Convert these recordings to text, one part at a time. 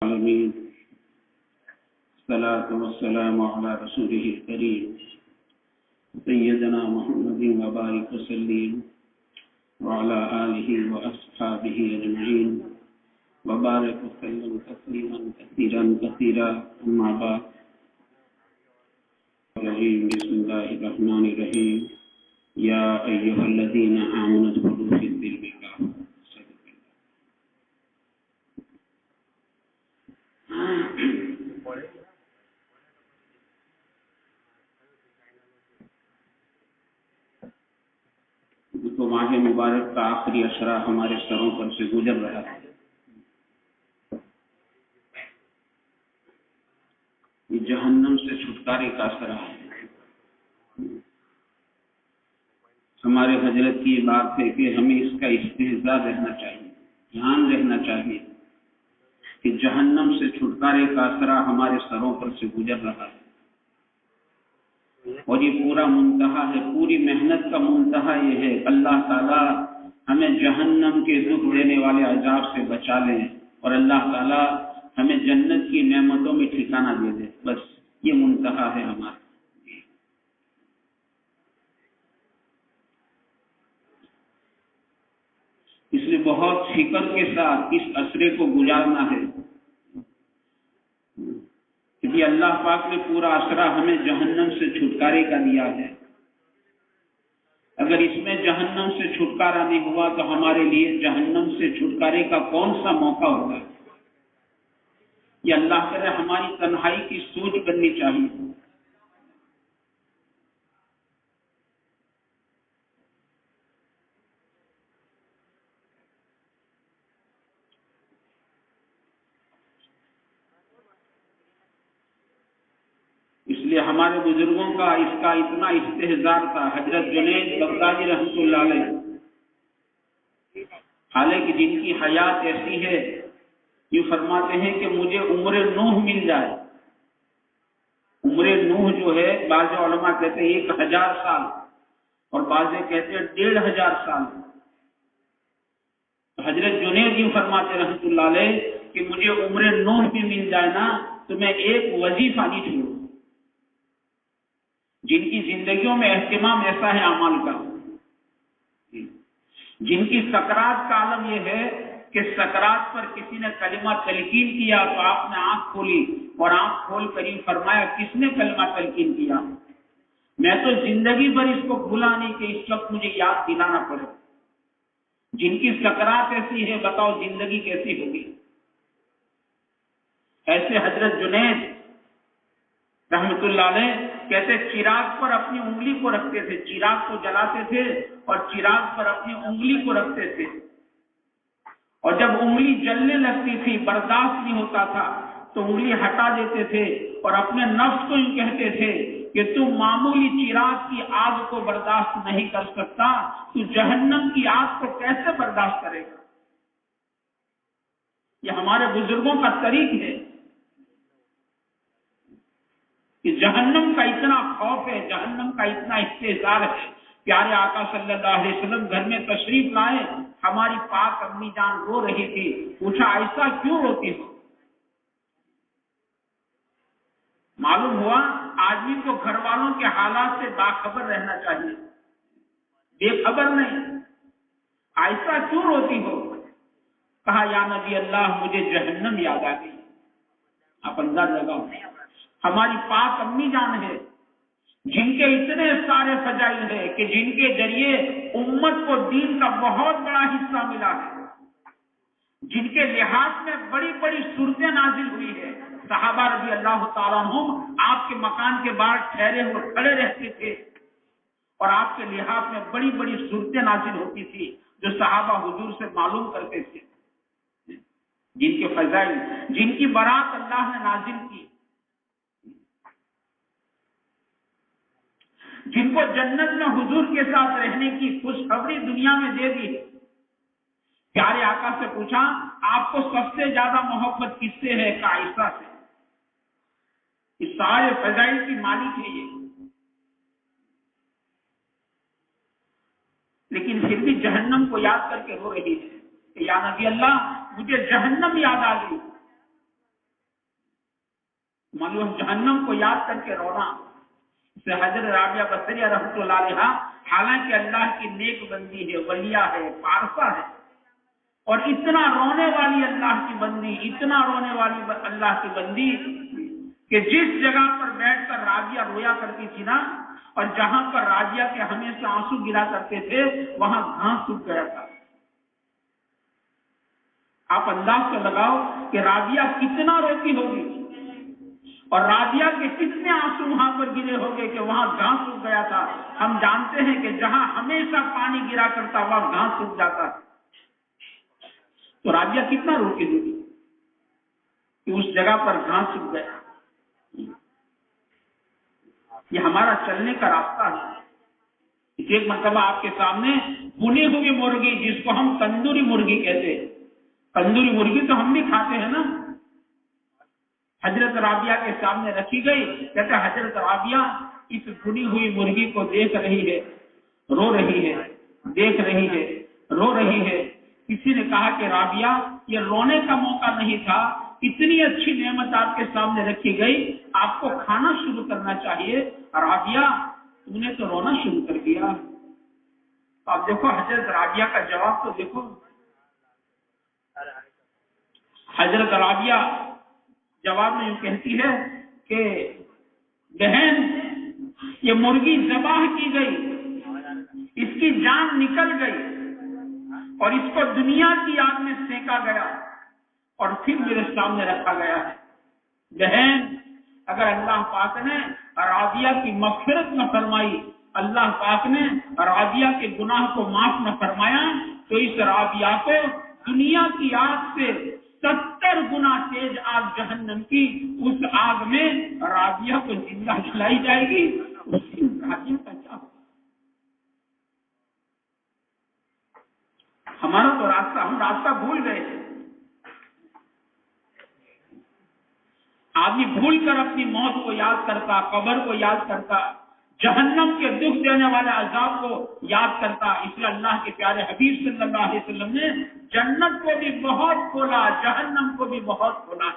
العالمين الصلاة والسلام على رسوله الكريم سيدنا محمد وبارك وسلم وعلى آله وأصحابه أجمعين وبارك وسلم تسليما كثيرا أما بعد. بسم الله الرحمن الرحيم. يا أيها الذين آمنوا ادخلوا في السلم كافة. تو ماہ مبارک کا آخری اشرا ہمارے سروں پر سے گزر رہا ہے. یہ جہنم سے چھٹکارے کا اشرا ہے. ہمارے حضرت کی یہ بات ہے کہ ہمیں اس کا استحضاء رہنا چاہیے، دھیان رہنا چاہیے کہ جہنم سے چھٹکارے کا اشرا ہمارے سروں پر سے گزر رہا ہے، اور یہ پورا منتہا ہے، پوری محنت کا منتہا یہ ہے اللہ تعالیٰ ہمیں جہنم کے دکھ دینے والے عذاب سے بچا لیں اور اللہ تعالیٰ ہمیں جنت کی نعمتوں میں ٹھکانہ دے دے. بس یہ منتہا ہے ہمارا. اس لیے بہت فکر کے ساتھ اس عصرے کو گزارنا ہے کہ اللہ پاک نے پورا عصرہ ہمیں جہنم سے چھٹکارے کا دیا ہے. اگر اس میں جہنم سے چھٹکارا نہیں ہوا تو ہمارے لیے جہنم سے چھٹکارے کا کون سا موقع ہوگا؟ یہ اللہ کرے ہماری تنہائی کی سوچ کرنی چاہیے. اس لیے ہمارے بزرگوں کا اس کا اتنا استحضار تھا. حضرت جنید بغدادی رحمۃ اللہ علیہ، حالانکہ جن کی حیات ایسی ہے، یہ فرماتے ہیں کہ مجھے عمر نوح مل جائے. عمر نوح جو ہے بعض علماء کہتے ہیں 1000 سال اور بعض کہتے ہیں 1500 سال. حضرت جنید یہ فرماتے رحمۃ اللہ علیہ کہ مجھے عمر نوح بھی مل جائے نا تو میں ایک وظیفہ نہیں چھوڑوں. جن کی زندگیوں میں اہتمام ایسا ہے اعمال کا، جن کی سکرات کا عالم یہ ہے کہ سکرات پر کسی نے کلمہ تلقین کیا تو آپ نے آنکھ کھولی اور آنکھ کھول کر یہ فرمایا کس نے کلمہ تلقین کیا؟ میں تو زندگی بھر اس کو بھولا نہیں کہ اس وقت مجھے یاد دلانا پڑے. جن کی سکرات ایسی ہے بتاؤ زندگی کیسی ہوگی؟ ایسے حضرت جنید رحمت اللہ علیہ کہتے چراغ پر اپنی انگلی کو رکھتے تھے، چراغ کو جلاتے تھے اور چراغ پر اپنی انگلی کو رکھتے تھے، اور جب انگلی جلنے لگتی تھی برداشت نہیں ہوتا تھا تو انگلی ہٹا دیتے تھے اور اپنے نفس کو یوں کہتے تھے کہ تم معمولی چراغ کی آگ کو برداشت نہیں کر سکتا، تو جہنم کی آگ کو کیسے برداشت کرے گا؟ یہ ہمارے بزرگوں کا طریق ہے کہ جہنم کا اتنا خوف ہے، جہنم کا اتنا استحضار ہے. پیارے آقا صلی اللہ علیہ وسلم گھر میں تشریف لائے، ہماری پاک امی جان رو رہی تھی. پوچھا ایسا کیوں روتی ہو؟ معلوم ہوا آدمی کو گھر والوں کے حالات سے باخبر رہنا چاہیے، بے خبر نہیں. ایسا کیوں روتی ہو؟ کہا یا نبی اللہ مجھے جہنم یاد آ گئی. آپ انداز لگاؤ، ہماری پاک امی جان ہے جن کے اتنے سارے فضائل ہیں کہ جن کے ذریعے امت کو دین کا بہت بڑا حصہ ملا ہے، جن کے لحاظ میں بڑی بڑی صورتیں نازل ہوئی ہے. صحابہ رضی اللہ تعالیٰ عنہم آپ کے مکان کے باہر ٹھہرے ہوئے کھڑے رہتے تھے اور آپ کے لحاظ میں بڑی بڑی صورتیں نازل ہوتی تھی جو صحابہ حضور سے معلوم کرتے تھے. جن کے فضائل، جن کی برات اللہ نے نازل کی، جن کو جنت میں حضور کے ساتھ رہنے کی خوشخبری دنیا میں دے دی. پیارے آقا سے پوچھا آپ کو سب سے زیادہ محبت کس سے ہے؟ کہ عائشہ سے. اس سارے فضائل کی مالک ہے یہ، لیکن پھر بھی جہنم کو یاد کر کے رو رہی ہے کہ یا نبی اللہ مجھے جہنم یاد آ گئی. معلوم جہنم کو یاد کر کے رونا. سے حضرت رابعہ بصریہ رحمۃ اللہ علیہا حالانکہ اللہ کی نیک بندی ہے، ولیہ ہے، پارسا ہے، اور اتنا رونے والی اللہ کی بندی، اتنا رونے والی اللہ کی بندی کہ جس جگہ پر بیٹھ کر رابعہ رویا کرتی تھی نا، اور جہاں پر رابعہ کے ہمیشہ آنسو گرا کرتے تھے، وہاں گھاس سوکھ گیا تھا. آپ انداز سے لگاؤ کہ رابعہ کتنا روتی ہوگی اور رابعہ کے کتنے آنسو وہاں پر گرے ہو گئے کہ وہاں گھاس سوکھ گیا تھا. ہم جانتے ہیں کہ جہاں ہمیشہ پانی گرا کرتا وہاں گھاس سوکھ جاتا، تو رابعہ کتنا روتی ہوگی کہ اس جگہ پر گھاس سوکھ گیا. یہ ہمارا چلنے کا راستہ ہے. ایک مرتبہ آپ کے سامنے بنی ہوئی مرغی، جس کو ہم تندوری مرغی کہتے ہیں، تندوری مرغی تو ہم بھی کھاتے ہیں نا، حضرت رابعہ کے سامنے رکھی گئی. کہتے حضرت رابعہ اس بنی ہوئی مرغی کو دیکھ رہی ہے، رو رہی ہے، دیکھ رہی ہے، رو رہی ہے. کسی نے کہا کہ رابعہ یہ رونے کا موقع نہیں تھا، اتنی اچھی نعمت آپ کے سامنے رکھی گئی، آپ کو کھانا شروع کرنا چاہیے. رابعہ تم نے تو رونا شروع کر دیا. آپ دیکھو حضرت رابعہ کا جواب تو دیکھو. حضرت رابعہ جواب میں یوں کہتی ہے کہ بہن یہ مرغی ذبح کی گئی، اس کی جان نکل گئی اور اس کو دنیا کی آگ میں سینکا گیا اور پھر میرے سامنے رکھا گیا ہے. بہن اگر اللہ پاک نے رابعہ کی مغفرت نہ فرمائی، اللہ پاک نے رابعہ کے گناہ کو معاف نہ فرمایا، تو اس رابعہ کو دنیا کی آگ سے 70 گنا تیز آگ جہنم کی، اس آگ میں رابعہ کو زندہ جلائی جائے گی. رابعہ کا کیا ہوگا؟ ہمارا تو راستہ، ہم راستہ بھول گئے. آدمی بھول کر اپنی موت کو یاد کرتا، قبر کو یاد کرتا، جہنم کے دکھ دینے والے عذاب کو یاد کرتا. اس لیے اللہ کے پیارے حبیب صلی اللہ علیہ وسلم نے جنت کو بھی بہت کھولا، جہنم کو بھی بہت کھولا.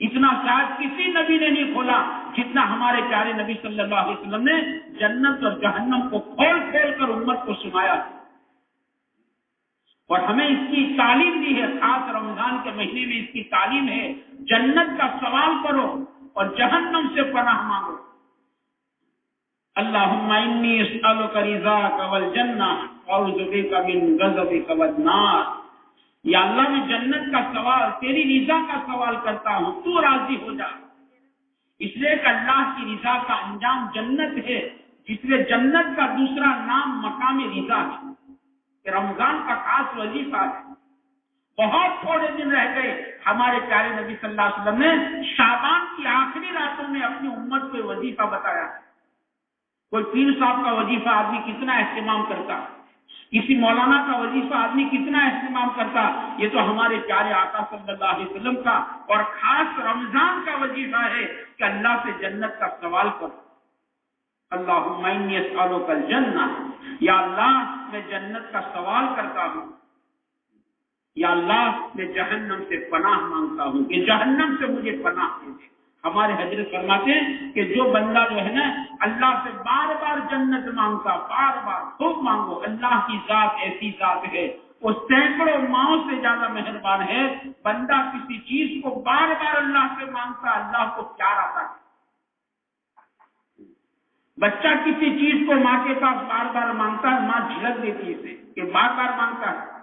اتنا شاید کسی نبی نے نہیں کھولا جتنا ہمارے پیارے نبی صلی اللہ علیہ وسلم نے جنت اور جہنم کو کھول کھول کر امت کو سنایا. اور ہمیں اس کی تعلیم دی ہے، خاص رمضان کے مہینے میں اس کی تعلیم ہے. جنت کا سوال کرو اور جہنم سے پناہ مانگو. اللہم انی اسألک رضاک والجنہ واعوذ بک من غضبک والنار. یا اللہ میں جنت کا سوال، تیری رضا کا سوال کرتا ہوں، تو راضی ہو جا. اس لیے کہ اللہ کی رضا کا انجام جنت ہے، جس لیے جنت کا دوسرا نام مقام رضا ہے. کہ رمضان کا خاص وظیفہ ہے. بہت تھوڑے دن رہ گئے. ہمارے پیارے نبی صلی اللہ علیہ وسلم نے شعبان کی آخری راتوں میں اپنی امت کو وظیفہ بتایا. کوئی پیر صاحب کا وظیفہ آدمی کتنا اہتمام کرتا، کسی مولانا کا وظیفہ آدمی کتنا اہتمام کرتا. یہ تو ہمارے پیارے آقا صلی اللہ علیہ وسلم کا اور خاص رمضان کا وظیفہ ہے کہ اللہ سے جنت کا سوال کرو. اللہم انی اسألک الجنہ. یا اللہ میں جنت کا سوال کرتا ہوں، یا اللہ میں جہنم سے پناہ مانگتا ہوں کہ جہنم سے مجھے پناہ دے. ہمارے حضرت فرماتے ہیں کہ جو بندہ جو ہے نا اللہ سے بار بار جنت مانگتا، بار بار خوب مانگو. اللہ کی ذات ایسی ذات ہے، وہ سینکڑوں ماؤں سے زیادہ مہربان ہے. بندہ کسی چیز کو بار بار اللہ سے مانگتا، اللہ کو پیار آتا ہے. بچہ کسی چیز کو ماں کے پاس بار بار مانگتا ہے، ماں جھلک دیتی ہے اسے کہ بار بار مانگتا ہے.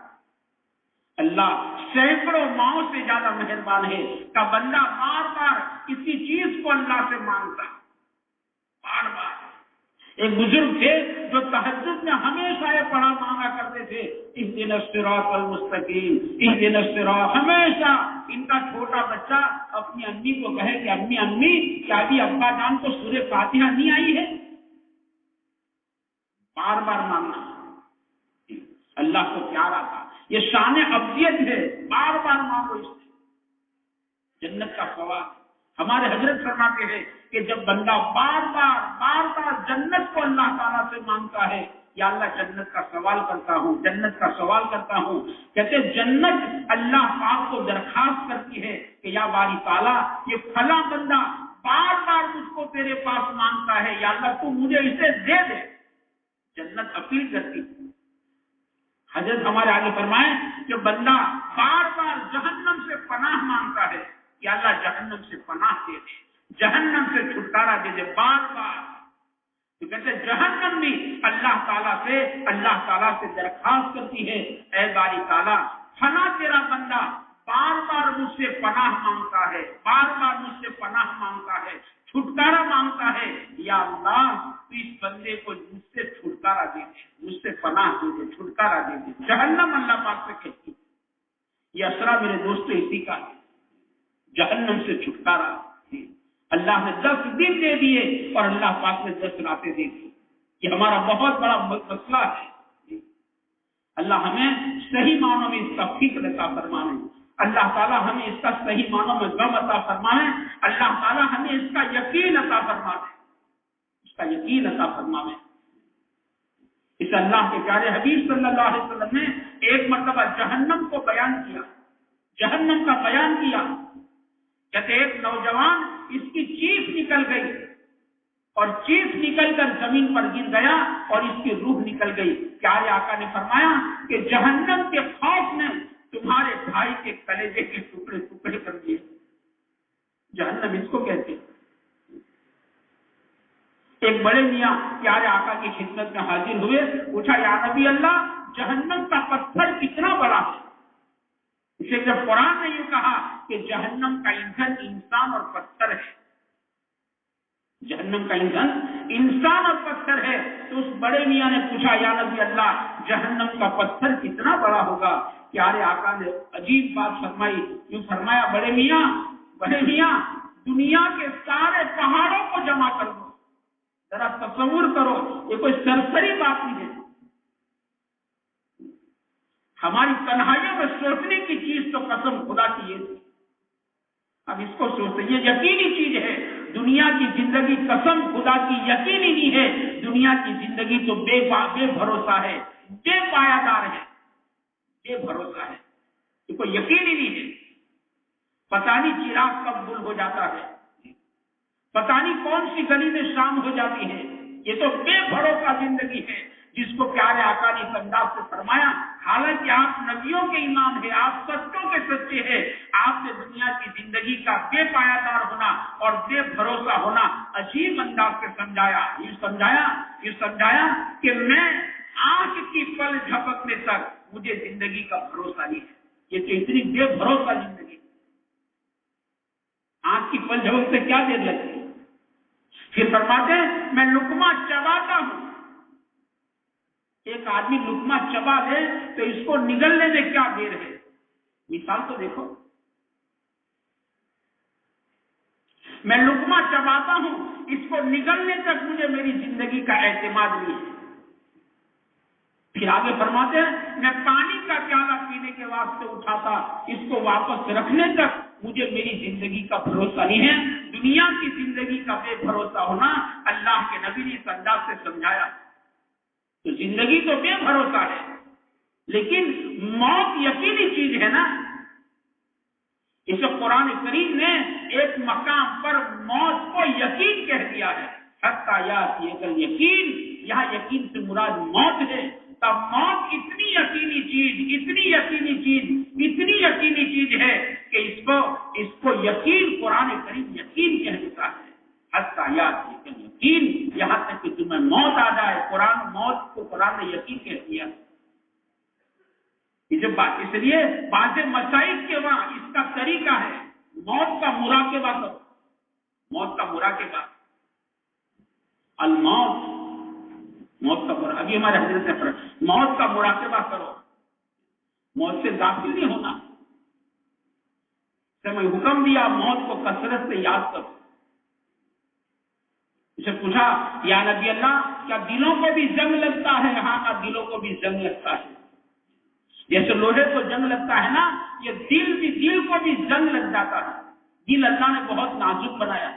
اللہ سینکڑوں ماؤں سے زیادہ مہربان ہے کہ بندہ بار بار کسی چیز کو اللہ سے مانگتا بار بار. ایک بزرگ تھے جو تہجد میں ہمیشہ یہ پڑھا مانگا کرتے تھے، اہدنا الصراط المستقیم، اہدنا الصراط. ہمیشہ ان کا چھوٹا بچہ اپنی امی کو کہے کہ امی امی کیا ابھی ابا جان کو سورہ فاتحہ نہیں آئی ہے؟ بار بار مانگنا، اللہ کو پیار آتا. یہ شان ابدیت ہے، بار بار مانگو اس سے. جنت کا سوال ہمارے حضرت فرماتے ہیں کہ جب بندہ بار بار جنت کو اللہ تعالیٰ سے مانگتا ہے، یا اللہ جنت کا سوال کرتا ہوں، جنت کا سوال کرتا ہوں. کہتے جنت اللہ پاک کو درخواست کرتی ہے کہ یا باری تعالیٰ یہ فلاں بندہ بار بار مجھ کو تیرے پاس مانگتا ہے، یا اللہ تو مجھے اسے دے دے. جنت اپیل کرتی. حضرت ہمارے آگے فرمائے کہ بندہ بار بار جہنم سے پناہ مانگتا ہے، یا اللہ جہنم سے پناہ دے دے، جہنم سے چھٹکارا دے دے. بار بار تو کہتے ہیں جہنم بھی اللہ تعالیٰ سے درخواست کرتی ہے، اے باری تعالیٰ فلاں تیرا بندہ بار بار مجھ سے پناہ مانگتا ہے، بار بار مجھ سے پناہ مانگتا ہے، چھٹکارا مانگتا ہے، یا اللہ تو اس بندے کو مجھ سے چھٹکارا دے دے، مجھ سے پناہ دے دے، چھٹکارا دے دے. جہنم اللہ پاک سے کہتی. یہ اسرا میرے دوستو اسی کا ہے، جہنم سے چھٹکارا. اللہ نے 10 دن دے دیے اور اللہ پاک نے 10 راتیں دے دی. یہ ہمارا بہت بڑا مسئلہ ہے. اللہ ہمیں صحیح معنوں میں اس کا فکر عطا فرمائے. اللہ تعالیٰ ہمیں اس کا صحیح معنوں میں غم عطا فرمائے. اللہ تعالیٰ ہمیں اس کا یقین عطا فرمائے، اس کا یقین عطا فرمائے. اس اللہ کے پیارے حبیب صلی اللہ علیہ وسلم نے ایک مرتبہ جہنم کو بیان کیا، جہنم کا بیان کیا. کہتے ایک نوجوان اس کی چیخ نکل گئی اور چیخ نکل کر زمین پر گر گیا اور اس کی روح نکل گئی. پیارے آقا نے فرمایا کہ جہنم کے خوف نے تمہارے بھائی کے کلیجے کے ٹکڑے ٹکڑے کر دیے. جہنم اس کو کہتے ہیں. ایک بڑے میاں پیارے آقا کی خدمت میں حاضر ہوئے، پوچھا یا نبی اللہ جہنم کا پتھر کتنا بڑا ہے؟ اسے جب قرآن نے یوں کہا کہ جہنم کا ایندھن انسان اور پتھر ہے، جہنم کا ایندھن انسان اور پتھر ہے، تو اس بڑے میاں نے پوچھا یا نبی اللہ جہنم کا پتھر کتنا بڑا ہوگا؟ پیارے آقا نے عجیب بات فرمائی، یوں فرمایا بڑے میاں دنیا کے سارے پہاڑوں کو جمع کر دو. ذرا تصور کرو، یہ کوئی سرسری بات نہیں ہے. ہماری تنہائیوں میں سوچنے کی چیز تو قسم خدا کی یہ تھی. اب اس کو سوچتے، یہ یقینی چیز ہے. دنیا کی زندگی قسم خدا کی یقینی نہیں ہے. دنیا کی زندگی تو بے بھروسہ ہے، بے پایدار ہے، بے بھروسہ ہے. یہ کوئی یقینی نہیں ہے. پتہ نہیں چراغ کب گل ہو جاتا ہے، پتہ نہیں کون سی گلی میں شام ہو جاتی ہے. یہ تو بے بھروسہ زندگی ہے جس کو پیارے آقا نے اس انداز سے فرمایا. حالانکہ آپ نبیوں کے امام ہیں، آپ سچوں کے سچے ہیں، آپ نے دنیا کی زندگی کا بے پایدار ہونا اور بے بھروسہ ہونا عجیب انداز سے سمجھایا. یہ سمجھایا کہ میں آنکھ کی پل جھپکنے تک مجھے زندگی کا بھروسہ نہیں ہے. یہ تو اتنی بے بھروسہ زندگی. آنکھ کی پل جھپکتے کیا دیر لگتی ہے؟ پھر فرماتے ہیں میں لقمہ چباتا ہوں. ایک آدمی لقمہ چبا دے تو اس کو نگلنے میں کیا دیر ہے؟ مثال تو دیکھو. میں لقمہ چباتا ہوں، اس کو نگلنے تک مجھے میری زندگی کا اعتماد نہیں ہے. پھر آگے فرماتے ہیں میں پانی کا پیالہ پینے کے واسطے اٹھاتا، اس کو واپس رکھنے تک مجھے میری زندگی کا بھروسہ نہیں ہے. دنیا کی زندگی کا بے بھروسہ ہونا اللہ کے نبی نے اس انداز سے سمجھایا. تو زندگی تو بے بھروسہ ہے، لیکن موت یقینی چیز ہے نا. اسے قرآن کریم نے ایک مقام پر موت کو یقین کہہ دیا ہے. حتی یاتیک الیقین، یہاں یقین سے مراد موت ہے. تب موت اتنی یقینی چیز ہے کہ اس کو یقین قرآن کریم یقین کہہ دیتا ہے. حتی یاتیک الیقین، یہاں تک کہ تمہیں موت آ جائے. موت کو قرآن نے یقین کہہ دیا. اس لیے بعض مسائل کے وہاں اس کا طریقہ ہے موت کا مراقبہ کرو. موت کا مراقبہ، موت کا مراقبہ. ابھی ہمارے حضرت نے موت کا مراقبہ کرو، موت سے غافل نہیں ہونا. میں حکم دیا موت کو کثرت سے یاد کرو. اسے پوچھا یا نبی اللہ کیا دلوں کو بھی جنگ لگتا ہے؟ ہاں کا دلوں کو بھی جنگ لگتا ہے. جیسے لوہے کو جنگ لگتا ہے نا، یہ دل کو بھی جنگ لگ جاتا ہے. دل اللہ نے بہت نازک بنایا.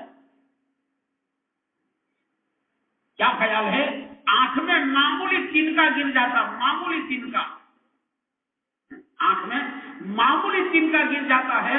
کیا خیال ہے آنکھ میں معمولی تنکا گر جاتا، آنکھ میں معمولی تنکا گر جاتا ہے،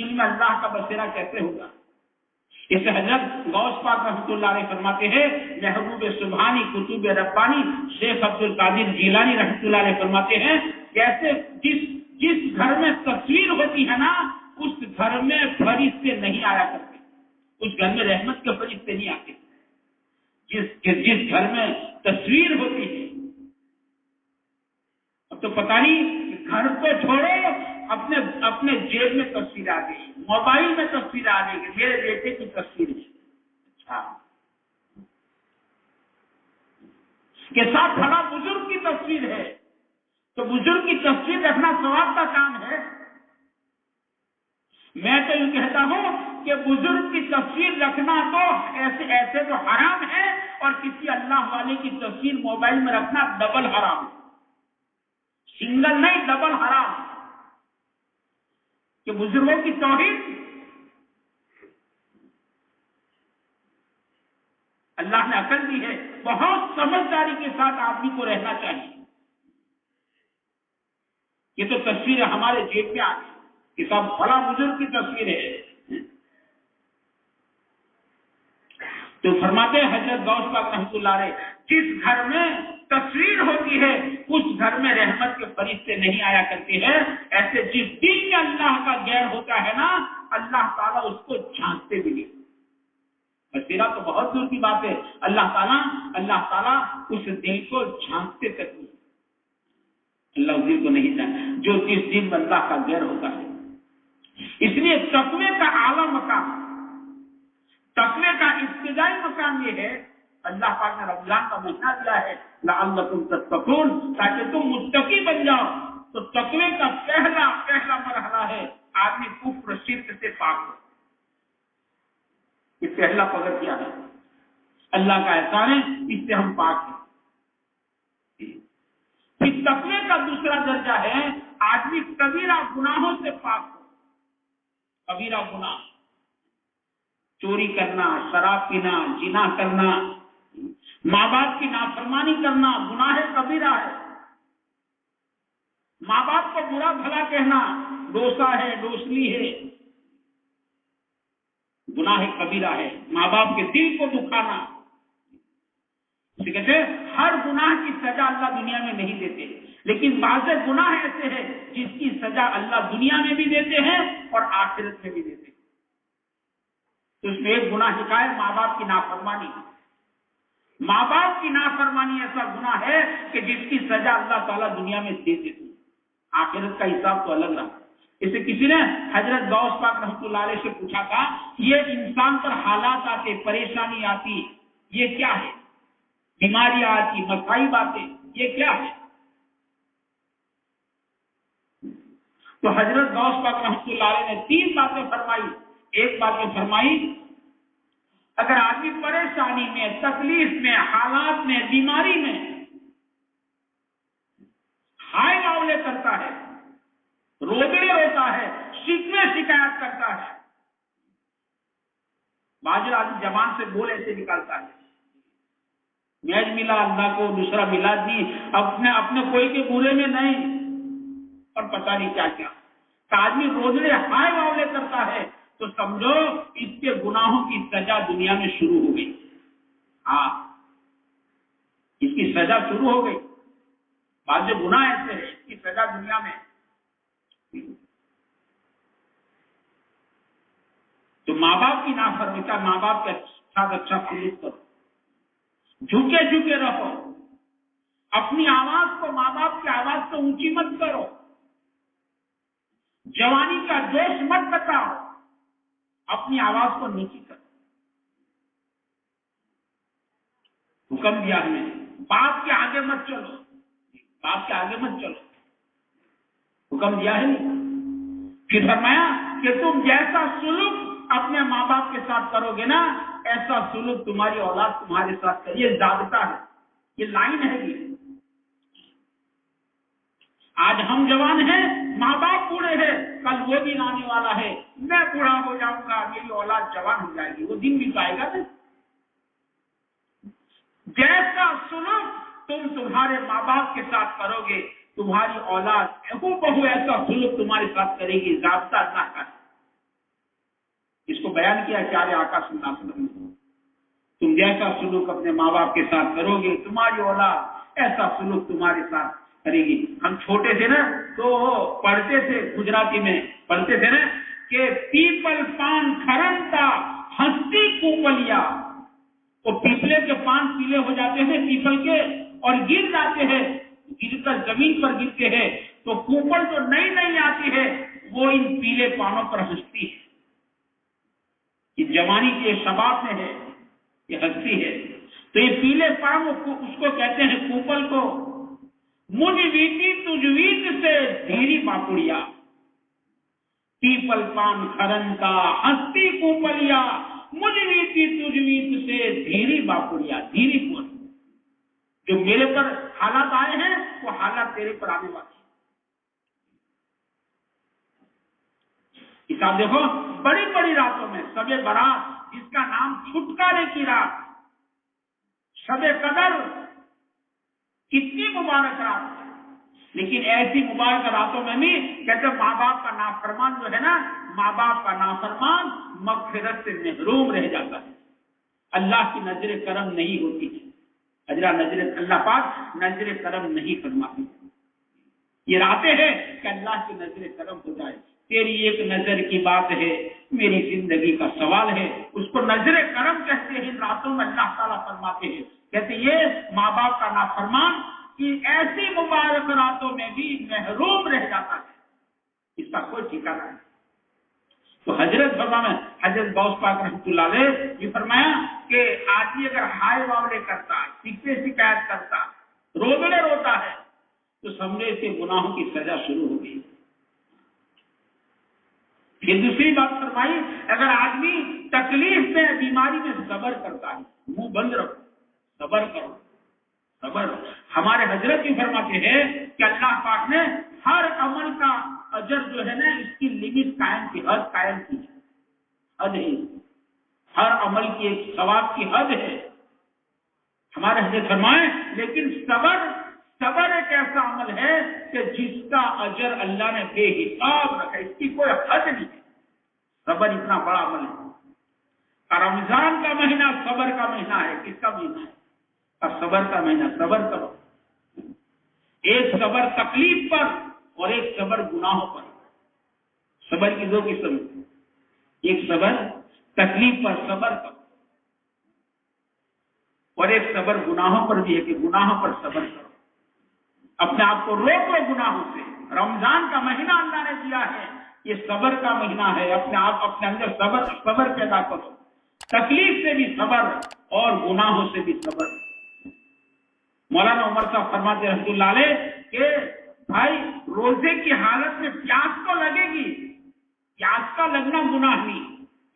دل میں اللہ کا بسیرا کیسے ہوگا؟ اسے حضرت غوث پاک رحمۃ اللہ علیہ فرماتے ہیں، محبوب سبحانی قطب ربانی شیخ عبد القادر جیلانی رحمۃ اللہ علیہ فرماتے ہیں، جیسے جس گھر میں تصویر ہوتی ہے نا، اس گھر میں فرشتے نہیں آیا کرتے، اس گھر میں رحمت کے فرشتے نہیں آتے۔ جس گھر میں تصویر ہوتی ہے، اب تو پتہ نہیں، گھر کو چھوڑو، اپنے جیب میں تصویر آ گئی، موبائل میں تصویر آ گئی کہ میرے بیٹے کی تصویر ہے، اچھا، کے ساتھ کھڑا بزرگ کی تصویر ہے، تو بزرگ کی تصویر رکھنا ثواب کا کام ہے۔ میں تو یوں کہتا ہوں کہ بزرگ کی تصویر رکھنا تو ایسے تو حرام ہے، اور کسی اللہ والے کی تصویر موبائل میں رکھنا ڈبل حرام ہے، سنگل نہیں ڈبل حرام، کہ بزرگوں کی توہین۔ اللہ نے عقل دی ہے، بہت سمجھداری کے ساتھ آدمی کو رہنا چاہیے۔ یہ تو تصویر ہمارے جیب میں آ گئی کہ سب بڑا بزرگ کی تصویر ہے، تو فرماتے ہیں حضرت غوث پاک رحمۃ اللہ علیہ، جس گھر میں تصویر ہوتی ہے اس گھر میں رحمت کے فرشتے نہیں آیا کرتے ہیں۔ ایسے جس دل میں اللہ کا غیر ہوتا ہے نا، اللہ تعالیٰ اس کو جھانکتے بھی نہیں، بصیرہ تو بہت دور کی بات ہے، اللہ تعالیٰ اس دل کو جھانکتے تک نہیں، اللہ اس دل کو نہیں جانتا جو جس دل میں اللہ کا غیر ہوتا ہے۔ اس لیے تقوی کا اعلیٰ مقام، تقوی کا ابتدائی مقام یہ ہے، اللہ پاک نے رمضان کا مہینہ دیا ہے لعلکم تتقون، تاکہ تم متقی بن جاؤ۔ تو تقوی کا پہلا مرحلہ ہے آدمی کفر شرک سے پاک ہو، یہ پہلا پگڑ کیا ہے، اللہ کا احسان ہے، اس سے ہم پاک ہیں۔ پھر تقوی کا دوسرا درجہ ہے آدمی کبیرہ گناہوں سے پاک ہو، کبیرہ گناہ، چوری کرنا، شراب پینا، زنا کرنا، ماں باپ کی نافرمانی کرنا گناہ کبیرہ ہے، ماں باپ کو برا بھلا کہنا، ڈوسا ہے، ڈوسلی ہے، گناہ کبیرہ ہے، ماں باپ کے دل کو دکھانا۔ کہتے ہیں ہر گناہ کی سزا اللہ دنیا میں نہیں دیتے، لیکن بعض گناہ ایسے ہیں جس کی سزا اللہ دنیا میں بھی دیتے ہیں اور آخرت میں بھی دیتے ہیں۔ تو اس میں ایک گناہ لکھا ہے ماں باپ کی نافرمانی۔ ماں باپ کی نافرمانی ایسا گناہ ہے کہ جس کی سزا اللہ تعالیٰ دنیا میں دے دیتے ہیں، آخرت کا حساب تو الگ رہا۔ اسے کسی نے حضرت غوث پاک رحمۃ اللہ علیہ سے پوچھا تھا، یہ انسان پر حالات آتے، پریشانی آتی، یہ کیا ہے؟ بیماریاں آتی، مصائب آتے، یہ کیا ہے؟ تو حضرت غوث پاک رحمۃ اللہ علیہ نے 3 باتیں فرمائی۔ ایک بات یہ فرمائی، اگر آدمی پریشانی میں، تکلیف میں، حالات میں، بیماری میں ہائے معاملے کرتا ہے، روتے روتا ہے، شکوے شکایت کرتا ہے، بعض آدمی زبان سے بول ایسے نکالتا ہے، میج ملا اللہ کو، دوسرا ملا نہیں، اپنے کوئی کے برے میں نہیں، اور پتہ نہیں کیا کیا، آدمی روزے ہائے معاملے کرتا ہے تو سمجھو اس کے گناہوں کی سزا دنیا میں شروع ہو گئی۔ ہاں، اس کی سزا شروع ہو گئی، بعض جو گناہ ایسے ہیں اس کی سزا دنیا میں۔ تو ماں باپ کی نافرمانی، ماں باپ کے ساتھ اچھا سلوک کرو، جھکے جھکے رہو، اپنی آواز کو ماں باپ کی آواز سے اونچی مت کرو، جوانی کا جوش مت بتاؤ، اپنی آواز کو نیچی کرو۔ حکم دیا ہمیں باپ کے آگے مت چلو، باپ کے آگے مت چلو، حکم دیا ہے نہیں۔ پھر فرمایا کہ تم جیسا سلوک اپنے ماں باپ کے ساتھ کرو گے نا، ایسا سلوک تمہاری اولاد تمہارے ساتھ کرے، یہ ضابطہ ہے، یہ لائن ہے۔ یہ آج ہم جوان ہیں، ماں باپ بوڑھے ہیں، کل وہ دن آنے والا ہے میں بوڑھا ہو جاؤں گا، میری اولاد جوان ہو جائے گی، وہ دن بھی آئے گا نا۔ جیسا سلوک تم تمہارے ماں باپ کے ساتھ کرو گے، تمہاری اولاد بہو ایسا سلوک تمہارے ساتھ کرے گی، ضابطہ اللہ کا۔ کو بیان کیا پیارے آقا صلی اللہ علیہ وسلم نے، تم جیسا سلوک اپنے ماں باپ کے ساتھ کرو گے تمہاری اولاد ایسا سلوک تمہارے ساتھ کرے گی۔ ہم چھوٹے تھے نا تو پڑھتے تھے، گجراتی میں پڑھتے تھے نا کہ پیپل پان کھرنتا ہستی کوپلیا، وہ پیپلے کے پان پیلے ہو جاتے ہیں پیپل کے اور گر جاتے ہیں، گر کر زمین پر گرتے ہیں، تو کوپل جو نئی نئی آتی ہے وہ ان پیلے پانوں پر ہنستی ہے۔ یہ جوانی کے شباب میں ہے، یہ ہستی ہے، تو یہ پیلے پان اس کو کہتے ہیں کوپل کو۔ مجھ ویتی تجھ ویت سے دھیری پاپڑیا، پیپل پان کھرنتا ہستی کوپلیا، مجھ ویتی تجھ ویت سے دھیری باپڑیا، دھیری پور، جو میرے پر حالات آئے ہیں وہ حالات تیرے پر آنے والے ہیں۔ حساب دیکھو، بڑی بڑی راتوں میں شب برات، جس کا نام چھٹکارے کی رات، شب قدر، کتنی مبارک رات ہے، لیکن ایسی مبارک راتوں میں بھی کہتے ماں باپ کا نافرمان جو ہے نا، ماں باپ کا نافرمان مغفرت سے محروم رہ جاتا ہے، اللہ کی نظر کرم نہیں ہوتی ہے، اللہ پاک نظر کرم نہیں فرماتی۔ یہ راتیں ہیں کہ اللہ کی نظر کرم ہو جائے۔ تیری ایک نظر کی بات ہے، میری زندگی کا سوال ہے، اس کو نظر کرم کہتے ہیں۔ ان راتوں میں اللہ تعالیٰ فرماتے ہیں، کہتے یہ ماں باپ کا نافرمان کہ ایسی مبارک راتوں میں بھی محروم رہ جاتا ہے، اس کا کوئی ٹھکانا نہیں۔ تو حضرت حضرت غوث پاک رحمۃ اللہ علیہ یہ فرمایا کہ آدمی اگر ہائے واولے کرتا، شکایت کرتا، روزنے روتا ہے تو سمجھے سے گناہوں کی سزا شروع ہو گئی۔ پھر دوسری بات فرمائی، اگر آدمی تکلیف میں بیماری میں صبر کرتا ہے، منہ بند رکھو، صبر کرو، صبر۔ ہمارے حضرت بھی فرماتے ہیں کہ اللہ پاک نے ہر عمل کا اجر جو ہے نا اس کی لمٹ قائم کی، حد قائم کی ہے، حد ہے، ہر عمل کی ایک ثواب کی حد ہے۔ ہمارے حضرت فرمائے لیکن صبر ایک ایسا عمل ہے کہ جس کا اجر اللہ نے بے حساب رکھا، اس کی کوئی حد نہیں ہے۔ صبر اتنا بڑا عمل ہے۔ رمضان کا مہینہ صبر کا مہینہ ہے۔ کس کا مہینہ ہے؟ اور صبر کا مہینہ۔ صبر کرو، ایک صبر تکلیف پر اور ایک صبر گناہوں پر۔ صبر کی دو قسم، ایک صبر تکلیف پر صبر کرو، اور ایک صبر گناہوں پر بھی ہے کہ گناہوں پر صبر کرو، اپنے آپ کو روک لو گناہوں سے۔ رمضان کا مہینہ اللہ نے دیا ہے، یہ صبر کا مہینہ ہے، اپنے اندر صبر پیدا کرو، تکلیف سے بھی صبر اور گناہوں سے بھی صبر۔ مولانا عمر صاحب فرماتے رحمۃ اللہ علیہ کہ بھائی روزے کی حالت میں پیاس تو لگے گی، پیاس کا لگنا گناہ نہیں،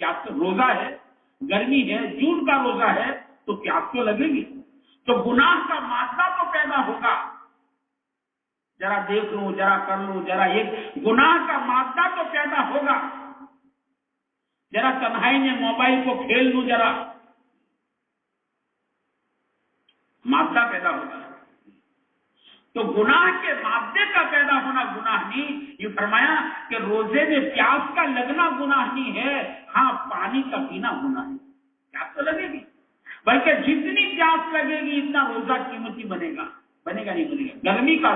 پیاس تو روزہ ہے، گرمی ہے، جون کا روزہ ہے تو پیاس تو لگے گی، تو گناہ کا مادہ تو پیدا ہوگا، ذرا دیکھ لوں، ذرا کر لوں، ذرا ایک گناہ کا مادہ تو پیدا ہوگا، ذرا تنہائی میں موبائل کو کھیل لوں، ذرا مادہ پیدا ہوگا۔ تو گناہ کے مادے کا پیدا ہونا گناہ نہیں۔ یہ فرمایا کہ روزے میں پیاس کا لگنا گناہ نہیں ہے، ہاں پانی کا پینا گناہ ہے۔ پیاس تو لگے گی، بلکہ جتنی پیاس لگے گی اتنا روزہ قیمتی بنے گا نہیں بنے گا۔ گرمی کا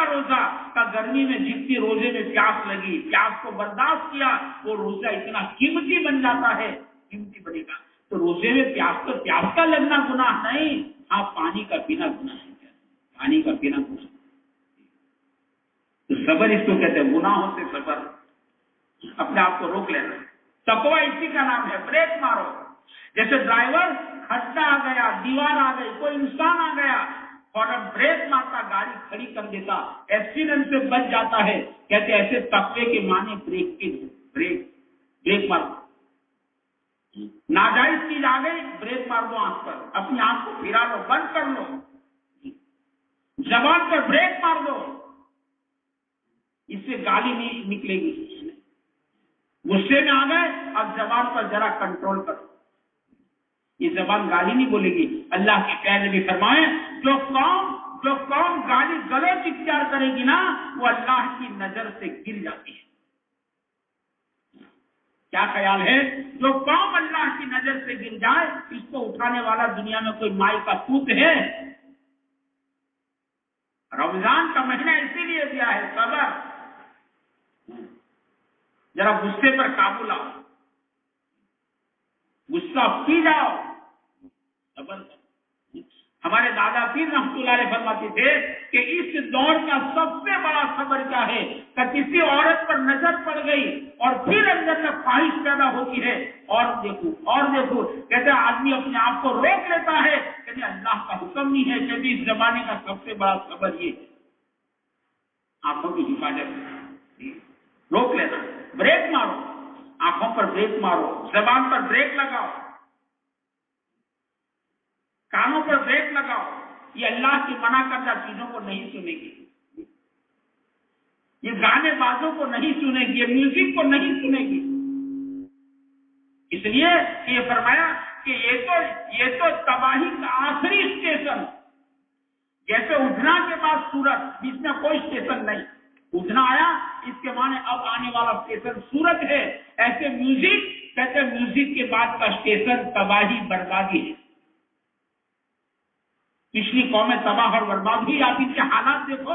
روزہ کا گرمی میں جتنی روزے میں پیاس لگی، پیاس کو برداشت کیا، وہ روزہ اتنا قیمتی بن جاتا ہے، قیمتی بنے گا۔ تو روزے میں پیاس کا لگنا گناہ نہیں، ہاں پانی کا پینا گناہ ہے، پانی کا پینا گناہ۔ تو صبر اس کو کہتے ہیں، گناہوں سے صبر، اپنے آپ کو روک لینا۔ تقویٰ اسی کا نام ہے، بریک مارو۔ جیسے ڈرائیور کھڈا آ گیا، دیوار آ گئی، کوئی انسان آ گیا، فوراً بریک مارتا، گاڑی کھڑی کر دیتا، ایکسیڈنٹ سے بچ جاتا ہے۔ کہتے ایسے تقوی کے معنی بریک مارو۔ ناجائز چیز آ گئی، بریک مار دو، آنکھ پر اپنی آنکھ کو پھرا لو، بند کر لو، زبان پر بریک مار دو، اس سے گالی نہیں نکلے گی۔ غصے میں آ گئے، اب زبان پر ذرا کنٹرول کرو، یہ زبان گالی نہیں بولے گی۔ اللہ کے پیارے نبی فرمائے جو قوم گالی گلوچ اختیار کرے گی نا، وہ اللہ کی نظر سے گر جاتی ہے۔ کیا خیال ہے جو قوم اللہ کی نظر سے گر جائے اس کو اٹھانے والا دنیا میں کوئی مائی کا پوت ہے؟ رمضان کا مہینہ اسی لیے دیا ہے صبر. ذرا غصے پر قابو لاؤ، غصہ پی جاؤ، صبر. ہمارے دادا پیر رحمۃ اللہ علیہ فرماتے تھے کہ اس دور کا سب سے بڑا صبر کیا ہے کہ کسی عورت پر نظر پڑ گئی اور پھر اندر میں خواہش پیدا ہوتی ہے اور دیکھو کہتے ہیں آدمی اپنے آپ کو روک لیتا ہے، کہتے اللہ کا حکم نہیں ہے. کہتے اس زمانے کا سب سے بڑا صبر یہ ہے، آنکھوں کی حفاظت، روک لینا، بریک مارو، آنکھوں پر بریک مارو، زبان پر بریک لگاؤ، کانوں پر بریک لگاؤ. یہ اللہ کی منع کردہ چیزوں کو نہیں سنے گی، یہ گانے بازوں کو نہیں سنے گی، یہ میوزک کو نہیں سنے گی. اس لیے یہ فرمایا کہ یہ تو تباہی کا آخری اسٹیشن، جیسے اٹھنا کے بعد سورج جس میں کوئی اسٹیشن نہیں، اٹھنا آیا اس کے معنی اب آنے والا اسٹیشن سورج ہے. ایسے میوزک کہتے میوزک کے بعد کا اسٹیشن تباہی بربادی ہے. پچھلی قومیں تباہ اور برباد ہوئی، آپ ان کے حالات دیکھو.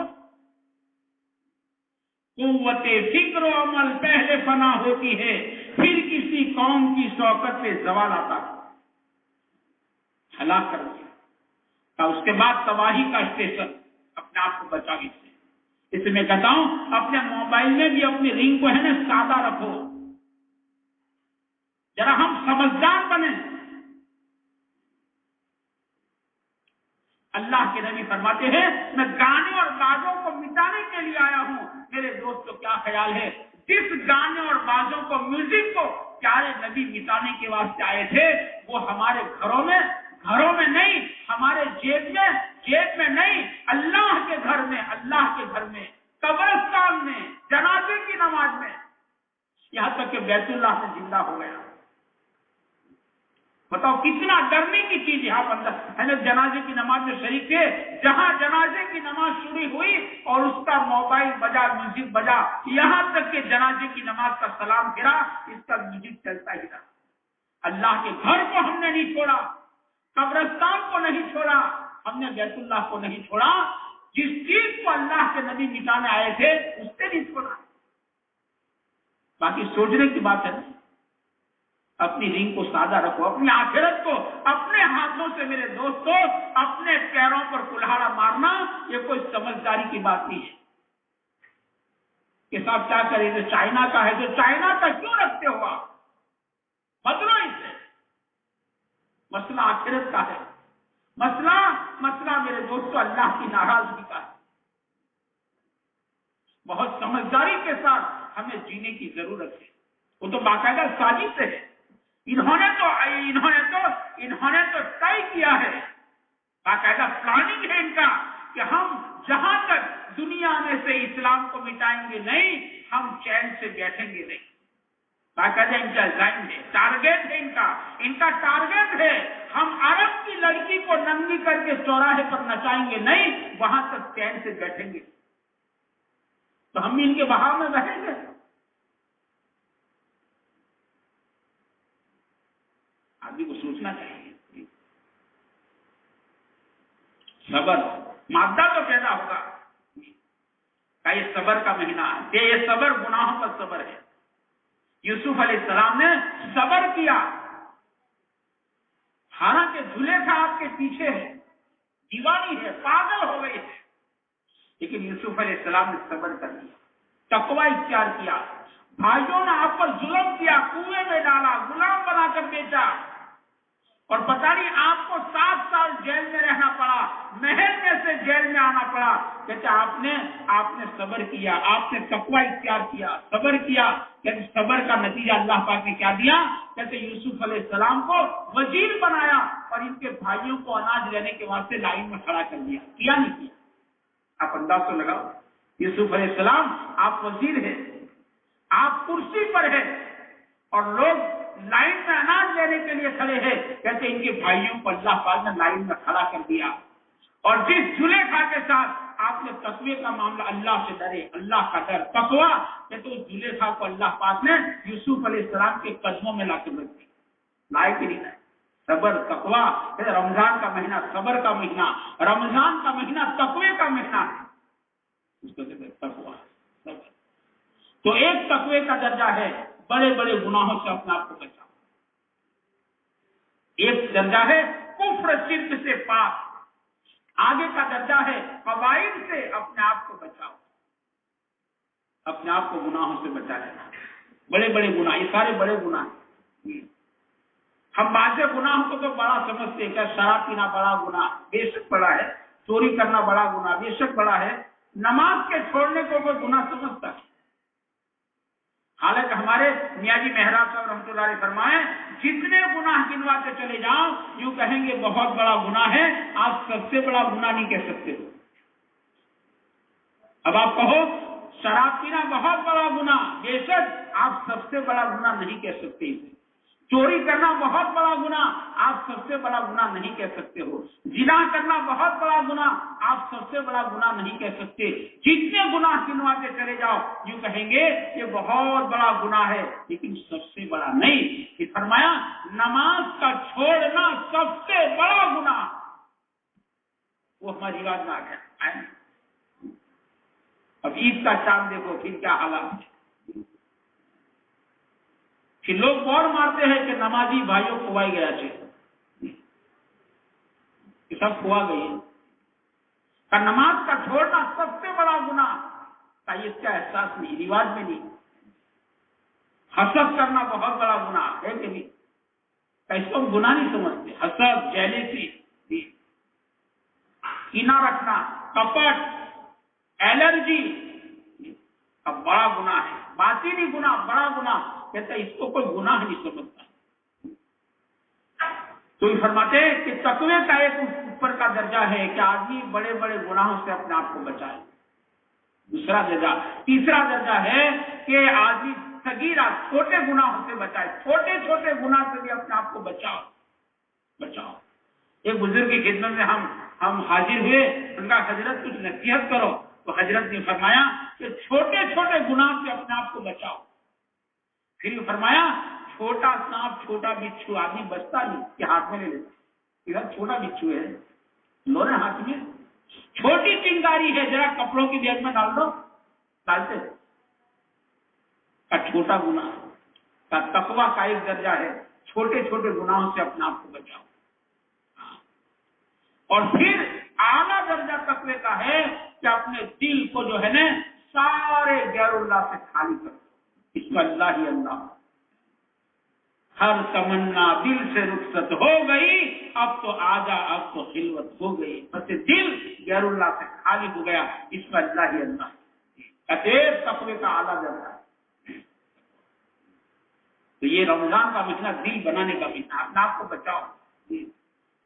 قوت فکر و عمل پہلے فنا ہوتی ہے، پھر کسی قوم کی شوکت پہ زوال آتا ہے، ہلاک کر دیا. اس کے بعد تباہی کا اسٹیشن. اپنے آپ کو بچا اس سے میں کہتا ہوں اپنے موبائل میں بھی اپنی رنگ کو ہے نا سادہ رکھو، ذرا ہم سمجھدار بنیں. اللہ کے نبی فرماتے ہیں میں گانے اور بازوں کو مٹانے کے لیے آیا ہوں. میرے دوستو کیا خیال ہے جس گانے اور بازوں کو، میوزک کو پیارے نبی مٹانے کے واسطے آئے تھے وہ ہمارے گھروں میں نہیں، ہمارے جیب میں نہیں، اللہ کے گھر میں، قبرستان میں، جنازے کی نماز میں، یہاں تک کہ بیت اللہ میں زندہ ہو گیا. بتاؤ کتنا ڈرنے کی چیز. یہاں پر ہمیں جنازے کی نماز میں شریک تھے، جہاں جنازے کی نماز شروع ہوئی اور اس کا موبائل بجا، میوزک بجا، یہاں تک کہ جنازے کی نماز کا سلام گرا اس کا میوزک چلتا ہی رہا. اللہ کے گھر کو ہم نے نہیں چھوڑا، قبرستان کو نہیں چھوڑا، ہم نے بیت اللہ کو نہیں چھوڑا. جس چیز کو اللہ کے نبی مٹانے آئے تھے اس سے نہیں چھوڑا. باقی سوچنے کی بات ہے، اپنی رنگ کو سادہ رکھو، اپنی آخرت کو اپنے ہاتھوں سے میرے دوستو اپنے پیروں پر کلہاڑا مارنا یہ کوئی سمجھداری کی بات نہیں ہے. کہ صاحب کیا کریں جو چائنا کا ہے، جو چائنا کا کیوں رکھتے ہو آپ؟ بدلو اسے. مسئلہ آخرت کا ہے، مسئلہ میرے دوستو اللہ کی ناراضگی کا ہے. بہت سمجھداری کے ساتھ ہمیں جینے کی ضرورت ہے. وہ تو باقاعدہ سازش ہے، انہوں نے تو طے کیا ہے، باقاعدہ پلاننگ ہے ان کا کہ ہم جہاں تک دنیا میں سے اسلام کو مٹائیں گے نہیں، ہم چین سے بیٹھیں گے نہیں. باقاعدہ ان کا ڈیزائن ہے، ٹارگیٹ ہے ان کا ٹارگیٹ ہے ہم عرب کی لڑکی کو ننگی کر کے چوراہے پر نچائیں گے نہیں، وہاں تک چین سے بیٹھیں گے. تو ہم بھی ان کے بہاؤ میں رہیں گے. آدمی کو سوچنا چاہیے. صبر مادہ تو پیدا ہوگا کہ یہ صبر کا مہینہ ہے، یہ صبر گناہوں پر صبر ہے. یوسف علیہ السلام نے صبر کیا، حالانکہ زلیخا آپ کے پیچھے ہے، دیوانی ہے، پاگل ہو گئی ہے، لیکن یوسف علیہ السلام نے صبر کر لیا، تقوی اختیار کیا. بھائیوں نے آپ پر ظلم کیا، کنویں میں ڈالا، غلام بنا کر بیچا، اور پتہ نہیں آپ کو 7 سال جیل میں رہنا پڑا، محل میں سے جیل میں آنا پڑا. کہتے آپ نے صبر کیا، آپ نے تقوی اختیار کیا، صبر کیا. کہتے صبر کا نتیجہ اللہ پاک نے کیا دیا؟ کہتے یوسف علیہ السلام کو وزیر بنایا اور ان کے بھائیوں کو اناج لینے کے واسطے لائن میں کھڑا کر دیا. کیا نہیں کیا؟ آپ انداز تو لگاؤ. یوسف علیہ السلام آپ وزیر ہیں، آپ کرسی پر ہیں اور لوگ لائن میں اناج لینے کے لیے کھڑے ہیں. کہتے ان کے بھائیوں کو اللہ پاک نے لائن میں کھڑا کر دیا. اور جس زلیخا کے ساتھ آپ نے تقوی کا معاملہ، اللہ سے ڈرے، اللہ کا ڈر، تقوی کہ تو زلیخا کو اللہ پاک نے یوسف علیہ السلام کے قدموں میں لا کے رکھ دی، لائے کہ نہیں لائے؟ صبر، تقوی، رمضان کا مہینہ صبر کا مہینہ، رمضان کا مہینہ تقوی کا مہینہ ہے، اس کو کہتے ہیں تقوی، صبر۔ تو ایک تقوی کا درجہ ہے بڑے بڑے گناہوں سے اپنے آپ کو بچاؤ، ایک درجہ ہے کفر شرک سے پاک، آگے کا درجہ ہے قبائل سے اپنے آپ کو بچاؤ، اپنے آپ کو گناہوں سے بچا لینا، بڑے بڑے گناہ، یہ سارے بڑے گناہ ہیں۔ ہم بعض گناہوں کو تو بڑا سمجھتے ہیں، کہ شراب پینا بڑا گناہ، بے شک بڑا ہے، چوری کرنا بڑا گناہ، بے شک بڑا ہے، نماز کے چھوڑنے کو کوئی گناہ سمجھتا ہے؟ حالانکہ ہمارے میاں جی محراب صاحب رحمۃ اللہ علیہ فرمائیں، جتنے گناہ گنواتے چلے جاؤ یوں کہیں گے بہت بڑا گناہ ہے، آپ سب سے بڑا گناہ نہیں کہہ سکتے ہو۔ اب آپ کہو شراب پینا بہت بڑا گناہ، بے شک آپ سب سے بڑا گناہ نہیں کہہ سکتے اسے۔ چوری کرنا بہت بڑا گناہ، آپ سب سے بڑا گناہ نہیں کہہ سکتے ہو۔ زنا کرنا بہت بڑا گناہ، آپ سب سے بڑا گناہ نہیں کہہ سکتے۔ جتنے گناہ گنواتے چلے جاؤ یوں کہیں گے یہ بہت بڑا گناہ ہے، لیکن سب سے بڑا نہیں۔ یہ فرمایا نماز کا چھوڑنا سب سے بڑا گناہ، وہ ہماری رواج میں آ گیا۔ اب عید کا چاند دیکھو پھر کیا حالات ہے، کہ لوگ بور مارتے ہیں کہ نمازی بھائیوں کھوائی گیا کہ سب کھوا گئی، کہ نماز کا چھوڑنا سب سے بڑا گناہ، کا اس کا احساس نہیں، رواج میں نہیں۔ حسد کرنا بہت بڑا گناہ ہے کہ نہیں، کا اس کو ہم گناہ نہیں سمجھتے۔ حسد، جیلسی، کینہ رکھنا، کپٹ، الرجی، اب بڑا گناہ ہے، باطنی گناہ بڑا گناہ، کہتا ہے اس کو کوئی گناہ نہیں سمجھتا۔ تو یہ فرماتے ہیں کہ تقوی کا ایک اوپر کا درجہ ہے کہ آدمی بڑے بڑے گناہوں سے اپنے آپ کو بچائے، دوسرا درجہ۔ تیسرا درجہ ہے کہ آدمی صغیرہ چھوٹے گناہوں سے بچائے، چھوٹے چھوٹے گناہ سے بھی اپنے آپ کو بچاؤ۔ ایک بزرگ کی خدمت میں ہم حاضر ہوئے، ان کا حضرت کچھ نصیحت کرو، تو حضرت نے فرمایا کہ چھوٹے چھوٹے گناہ سے اپنے آپ کو بچاؤ۔ پھر یہ فرمایا چھوٹا سانپ چھوٹا بچھو آدمی بچتا نہیں کہ ہاتھ میں لے لیتا، ادھر چھوٹا بچھو ہے لو نا ہاتھ میں، چھوٹی چنگاری ہے ذرا کپڑوں کی بیگ میں ڈال دو، ڈالتے کا چھوٹا گناہ کا تقوی کا ایک درجہ ہے، چھوٹے چھوٹے گناہوں سے اپنے آپ کو بچاؤ۔ اور پھر اعلیٰ درجہ تقوی کا ہے کہ اپنے دل کو جو ہے نا سارے غیر اللہ سے خالی کرو، اس میں اللہ ہی اللہ، ہر تمنا دل سے رخصت ہو گئی، اب تو آجا، اب تو خلوت ہو گئی، بس دل غیر اللہ سے خالی ہو گیا، اس میں اللہ ہی اللہ، تقوی کا اعلیٰ درجہ۔ تو یہ رمضان کا مہینہ دل بنانے کا مہینہ، اپنے آپ کو بچاؤ۔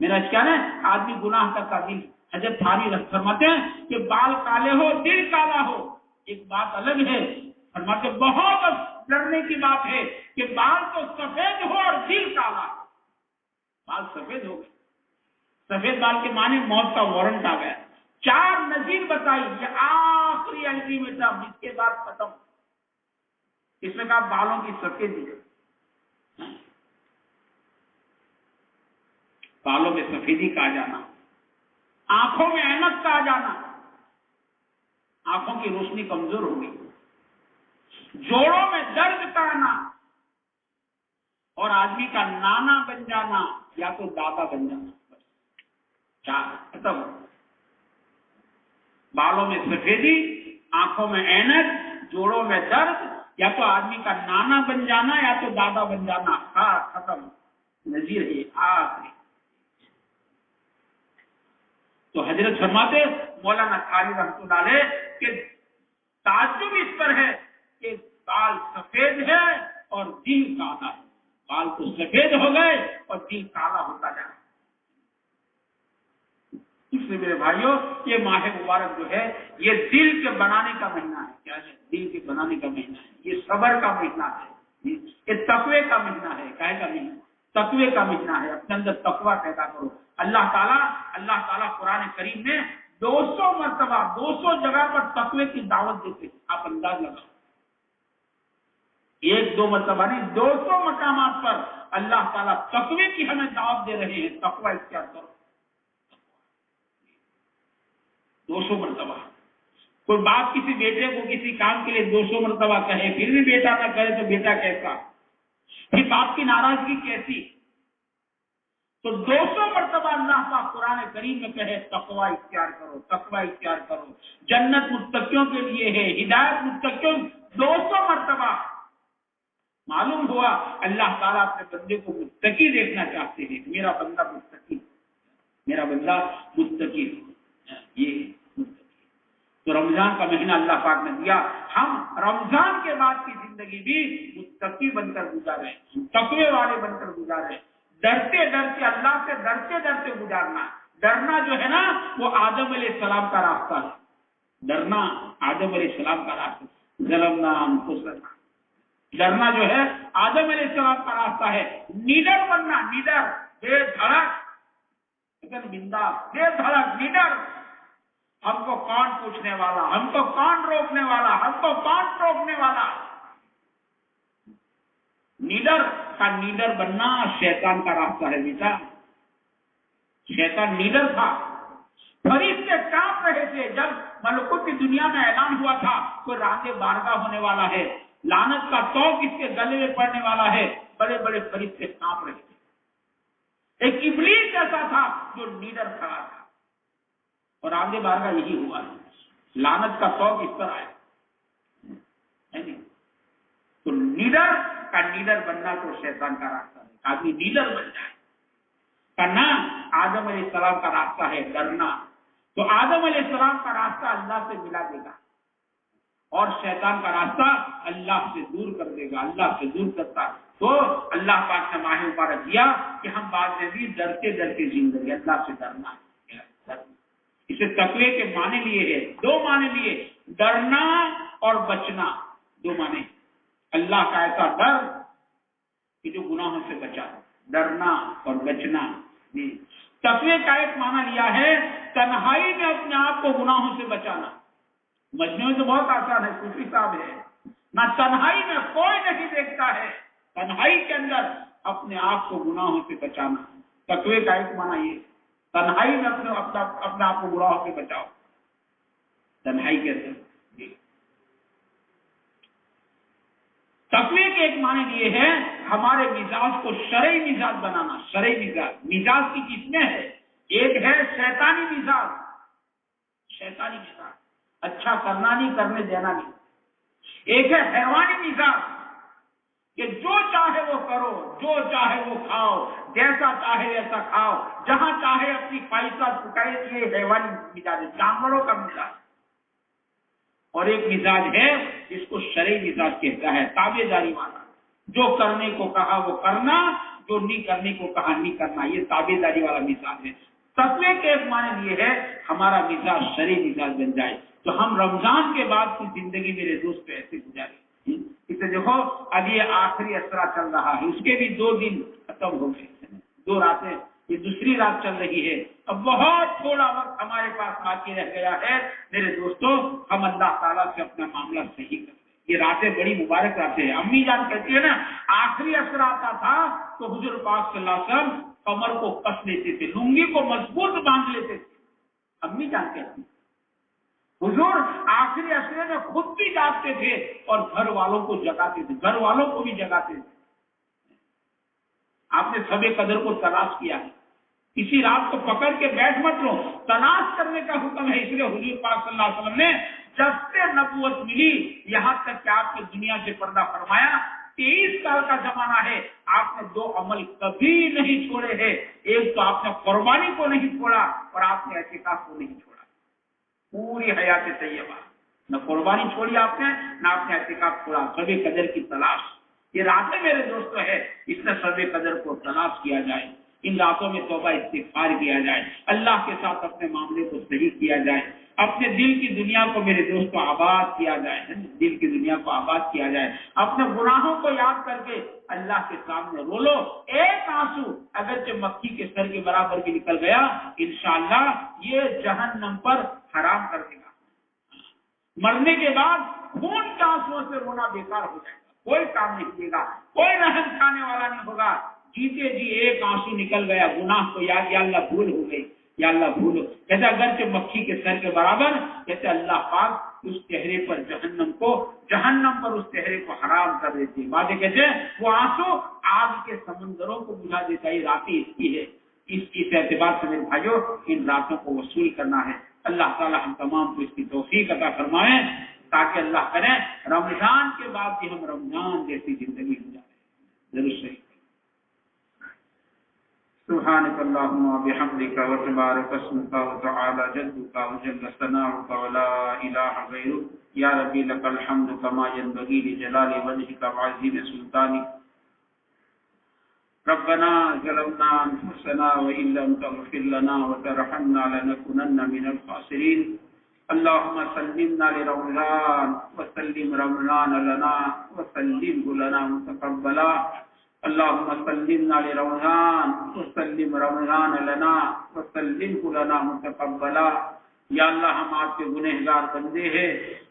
میرا کیا ہے آدمی گناہ کا قابل، حضرت تھانی فرماتے ہیں کہ بال کالے ہو دل کالا ہو، ایک بات الگ ہے، فرماتے بہت ڈرنے کی بات ہے کہ بال تو سفید ہو اور دل کالا، بال سفید ہو گئے، سفید بال کے معنی موت کا وارنٹ آ گیا۔ 4 نظیر بتائی، یہ آخری الٹیمیٹم، اس کے بعد ختم۔ اس میں کہا بالوں کی سفیدی، بالوں میں سفیدی کا آ جانا، آنکھوں میں اینک کا آ جانا، آنکھوں کی روشنی کمزور ہو گئی، جوڑوں میں درد کا آنا، اور آدمی کا نانا بن جانا یا تو دادا بن جانا، 4 ختم۔ بالوں میں سفیدی، آنکھوں میں اینک، جوڑوں میں درد، یا تو آدمی کا نانا بن جانا یا تو دادا بن جانا، ختم، نذیر ہے آخری۔ تو حضرت فرماتے مولانا قاری رحمۃ اللہ علیہ کہ تعجب اس پر ہے کہ بال سفید ہے اور دل کالا ہے، بال تو سفید ہو گئے اور دل کالا ہوتا جا رہا۔ اس لیے میرے بھائیوں یہ ماہ مبارک جو ہے یہ دل کے بنانے کا مہینہ ہے، کیا ہے؟ دل کے بنانے کا مہینہ ہے، یہ صبر کا مہینہ ہے، یہ تقوی کا مہینہ ہے، کہے کا مہینہ تقوی کا مہینہ ہے، اپنے اندر تقوی پیدا کرو۔ اللہ تعالیٰ قرآن کریم میں 200 مرتبہ 200 جگہ پر تقوی کی دعوت دیتے ہیں. آپ انداز لگاؤ, 1-2 مرتبہ نہیں, 200 مقامات پر اللہ تعالیٰ تقوی کی ہمیں دعوت دے رہے ہیں. تقوی اختیار کرو, 200 مرتبہ. کوئی باپ کسی بیٹے کو کسی کام کے لیے 200 مرتبہ کہے, پھر بھی بیٹا نہ کرے تو بیٹا کیسا, پھر باپ کی ناراضگی کیسی. تو 200 مرتبہ اللہ پاک قرآن کریم میں کہے تقوی اختیار کرو, تقوی اختیار کرو. جنت متقیوں کے لیے ہے, ہدایت متقیوں. 200 مرتبہ. معلوم ہوا اللہ تعالیٰ اپنے بندے کو متقی دیکھنا چاہتے ہیں. میرا بندہ متقی, میرا بندہ متقی. یہ تو رمضان کا مہینہ اللہ پاک نے دیا, ہم رمضان کے بعد کی زندگی بھی متقی بن کر گزارے, تقوی والے بن کر گزارے. ڈرتے ڈرتے اللہ سے ڈرتے ڈرتے گزارنا. ڈرنا جو ہے نا وہ آدم علیہ السلام کا راستہ ہے. ڈرنا آدم علیہ السلام کا راستہ. ظلمنا انفسنا, ڈرنا جو ہے آدم علیہ السلام کا راستہ ہے. نیڈر بننا, نیڈر, بے دھڑک, بنداس, بے دھڑک, نیڈر. ہم کو کون پوچھنے والا, ہم کو کون روکنے والا, ہم کو کون ٹوکنے والا. نیڈر کا نیڈر بننا شیطان کا راستہ ہے بیٹا. شیطان نیڈر تھا. فرشتے کانپ رہے تھے جب ملکوت کی دنیا میں اعلان ہوا تھا کوئی راندے بارگاہ ہونے والا ہے, لعنت کا توق اس کے گلے میں پڑنے والا ہے. بڑے بڑے فرشتے کانپ رہے تھے. ایک ابلیس ایسا تھا جو نیڈر کھڑا تھا, اور آگے بارگاہ یہی ہوا ہے. لعنت کا توق اس پر آیا. تو نیڈر کا نیڈر بننا تو شیطان کا راستہ ہے. آدمی نیڈر بن جائے. کرنا آدم علیہ السلام کا راستہ ہے ڈرنا. تو آدم علیہ السلام کا راستہ اللہ سے ملا دے گا, اور شیطان کا راستہ اللہ سے دور کر دے گا. اللہ سے دور کرتا تو اللہ پاک نے ماہ مبارک دیا کہ ہم بعد میں بھی ڈرتے ڈرتے زندگی. اللہ سے ڈرنا ہے. اسے تقوی کے معنی لیے ہے, 2 معنی لیے, ڈرنا اور بچنا. 2 معنی. اللہ کا ایسا ڈر کہ جو گناہوں سے بچا, ڈرنا اور بچنا. تقوی کا ایک معنی لیا ہے تنہائی میں اپنے آپ کو گناہوں سے بچانا. مجموعے میں تو بہت آسان ہے, صوفی صاحب ہے نہ, تنہائی میں کوئی نہیں دیکھتا ہے, تنہائی کے اندر اپنے آپ کو گناہوں سے بچانا. تقوی کا ایک معنی یہ, تنہائی میں اپنے آپ کو گناہوں سے بچاؤ. تنہائی کیسے؟ تقوی کے ایک معنی یہ ہے ہمارے مزاج کو شرعی مزاج بنانا. شرعی مزاج, مزاج کی قسمیں ہے. ایک ہے شیطانی مزاج, شیطانی مزاج, اچھا کرنا نہیں, کرنے دینا نہیں. ایک ہے حیوانی مزاج کہ جو چاہے وہ کرو, جو چاہے وہ کھاؤ, جیسا چاہے ویسا کھاؤ, جہاں چاہے اپنی خواہشات پکائے. یہ حیوانی مزاج ہے, جانوروں کا مزاج. اور ایک مزاج ہے جس کو شرعی مزاج کہتا ہے, تابع داری والا. جو کرنے کو کہا وہ کرنا, جو نہیں کرنے کو کہا نہیں کرنا. یہ تابع داری والا مزاج ہے. تقوی کے ایک معنی یہ ہے ہمارا مزاج شرعی مزاج بن جائے. تو ہم رمضان کے بعد کی زندگی میرے دوست ایسے گزارے. اسے دیکھو اب یہ آخری اسرا چل رہا ہے, اس کے بھی 2 دن ختم ہو گئے, 2 راتیں, یہ دوسری رات چل رہی ہے. اب بہت تھوڑا وقت ہمارے پاس باقی رہ گیا ہے. میرے دوستوں, ہم اللہ تعالیٰ سے اپنا معاملہ صحیح کر لیں. یہ راتیں بڑی مبارک راتیں ہیں. امی جان کہتی ہے نا آخری اسرا آتا تھا تو حضور پاک صلی اللہ علیہ وسلم کمر کو کس لیتے تھے, لنگی کو مضبوط باندھ لیتے تھے. امی جان کہتی ہیں حضور آخری اسرے میں خود بھی جاگتے تھے اور گھر والوں کو جگاتے تھے, گھر والوں کو بھی جگاتے تھے. آپ نے شب قدر کو تلاش کیا ہے, کسی رات کو پکڑ کے بیٹھ مت لو, تلاش کرنے کا حکم ہے. اس لیے حضور پاک صلی اللہ علیہ وسلم نے جب سے نبوت ملی یہاں تک کہ آپ کی دنیا سے پردہ فرمایا 23 سال کا زمانہ ہے, آپ نے 2 عمل کبھی نہیں چھوڑے ہیں. ایک تو آپ نے قربانی کو نہیں چھوڑا اور آپ نے اعتکاف کو نہیں چھوڑا. پوری حیات طیبہ نہ قربانی چھوڑی آپ نے, نہ آپ نے اعتکاف چھوڑا. شب قدر کی تلاش, یہ راتیں میرے دوستوں ہے, اس میں شب قدر کو تلاش کیا جائے. ان راتوں میں توبہ استغفار کیا جائے, اللہ کے ساتھ اپنے معاملے کو صحیح کیا جائے. اپنے دل کی دنیا کو میرے دوستوں آباد کیا جائے، دل کی دنیا کو آباد کیا جائے، اپنے گناہوں کو یاد کر کے اللہ کے سامنے رو لو، ایک آنسو اگرچہ مکھی کے سر کے برابر بھی نکل گیا انشاءاللہ یہ جہنم پر حرام کر دے گا۔ مرنے کے بعد خون کے آنسوؤں سے رونا بیکار ہو جائے گا، کوئی کام نہیں دے گا، کوئی رحم کھانے والا نہیں ہوگا۔ جیتے جی ایک آنسو نکل گیا گناہ کو یاد، یا اللہ بھول ہو گئی، یا اللہ بھولو، کہتے اگرچہ مکھی کے سر کے برابر، کہتے اللہ پاک اس چہرے پر جہنم پر اس چہرے کو حرام کر دیتے۔ بعد کہتے وہ آنسو آگ کے سمندروں کو بجھا دیتا ہے، راتیں اس کی ہے۔ اس اعتبار سے میرے بھائیوں ان راتوں کو وصول کرنا ہے۔ اللہ تعالی ہم تمام کو اس کی توفیق عطا فرمائے تاکہ اللہ کرے رمضان کے بعد بھی ہم رمضان جیسی زندگی گزاریں۔ ضرور صحیح۔ سبحانك اللهم وبحمدك وتبارك اسمك وتعالى جدك وجل ثناؤك ولا اله غيرك يا ربي لك الحمد كما ينبغي لجلال وجهك وعظيم سلطانك ربنا ظلمنا انفسنا وان لم تغفر لنا وترحمنا لنكونن من الخاسرين اللهم سلمنا لرمضان وسلم رمضان لنا وسلمه لنا متقبلا اللهم سلمنا لرمضان وسلم رمضان لنا وسلمه لنا متقبلا۔ یا اللہ ہم آپ کے گنہگار بندے ہیں،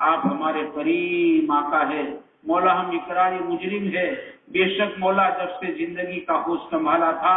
آپ ہمارے کریم آقا ہے، مولا ہم اقراری مجرم ہے۔ بے شک مولا جب سے زندگی کا ہوش سنبھالا تھا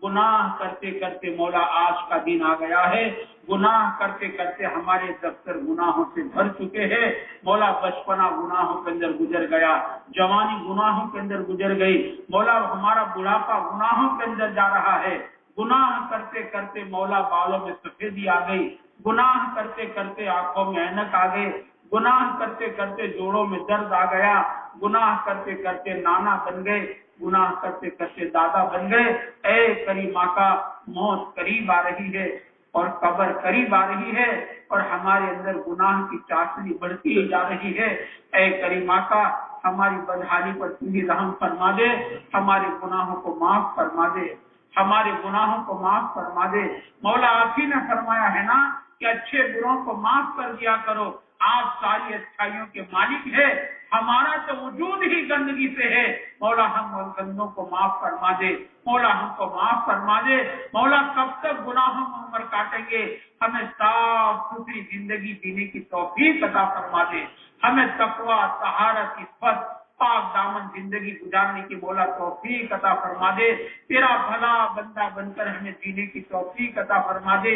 گناہ کرتے کرتے مولا آج کا دن آ گیا ہے، گناہ کرتے کرتے ہمارے دفتر گناہوں سے بھر چکے ہیں مولا۔ بچپنا گناہوں کے اندر گزر گیا، جوانی گناہوں کے اندر گزر گئی مولا، ہمارا بڑھاپا گناہوں کے اندر جا رہا ہے۔ گناہ کرتے کرتے مولا بالوں میں سفیدی آ گئی، گناہ کرتے کرتے آنکھوں میں اینک آ گئی، گناہ کرتے کرتے جوڑوں میں درد آ گیا، گناہ کرتے کرتے نانا بن گئے، گناہ کرتے کرتے دادا بن گئے۔ اے کریم آقا موت قریب آ رہی ہے اور قبر قریب آ رہی ہے اور ہمارے اندر گناہ کی چاشنی بڑھتی جا رہی ہے۔ اے کریم آقا ہماری بدحالی پر تم ہی رحم فرما دے، ہمارے گناہوں کو معاف فرما دے، ہمارے گناہوں کو معاف فرما دے مولا۔ آپ ہی نے فرمایا ہے نا کہ اچھے بروں کو معاف کر دیا کرو، آپ ساری اچھائیوں کے مالک ہے، ہمارا تو وجود ہی گندگی سے ہے مولا، ہم گندوں کو معاف فرما دے مولا، ہم کو معاف فرما دے مولا۔ کب تک گناہوں میں عمر کاٹیں گے، ہمیں صاف ستھری زندگی جینے کی توفیق عطا فرما دے، ہمیں تقوی طہارت عفت پاک دامن زندگی گزارنے کی مولا توفیق عطا فرما دے، تیرا بھلا بندہ بن کر ہمیں جینے کی توفیق عطا فرما دے،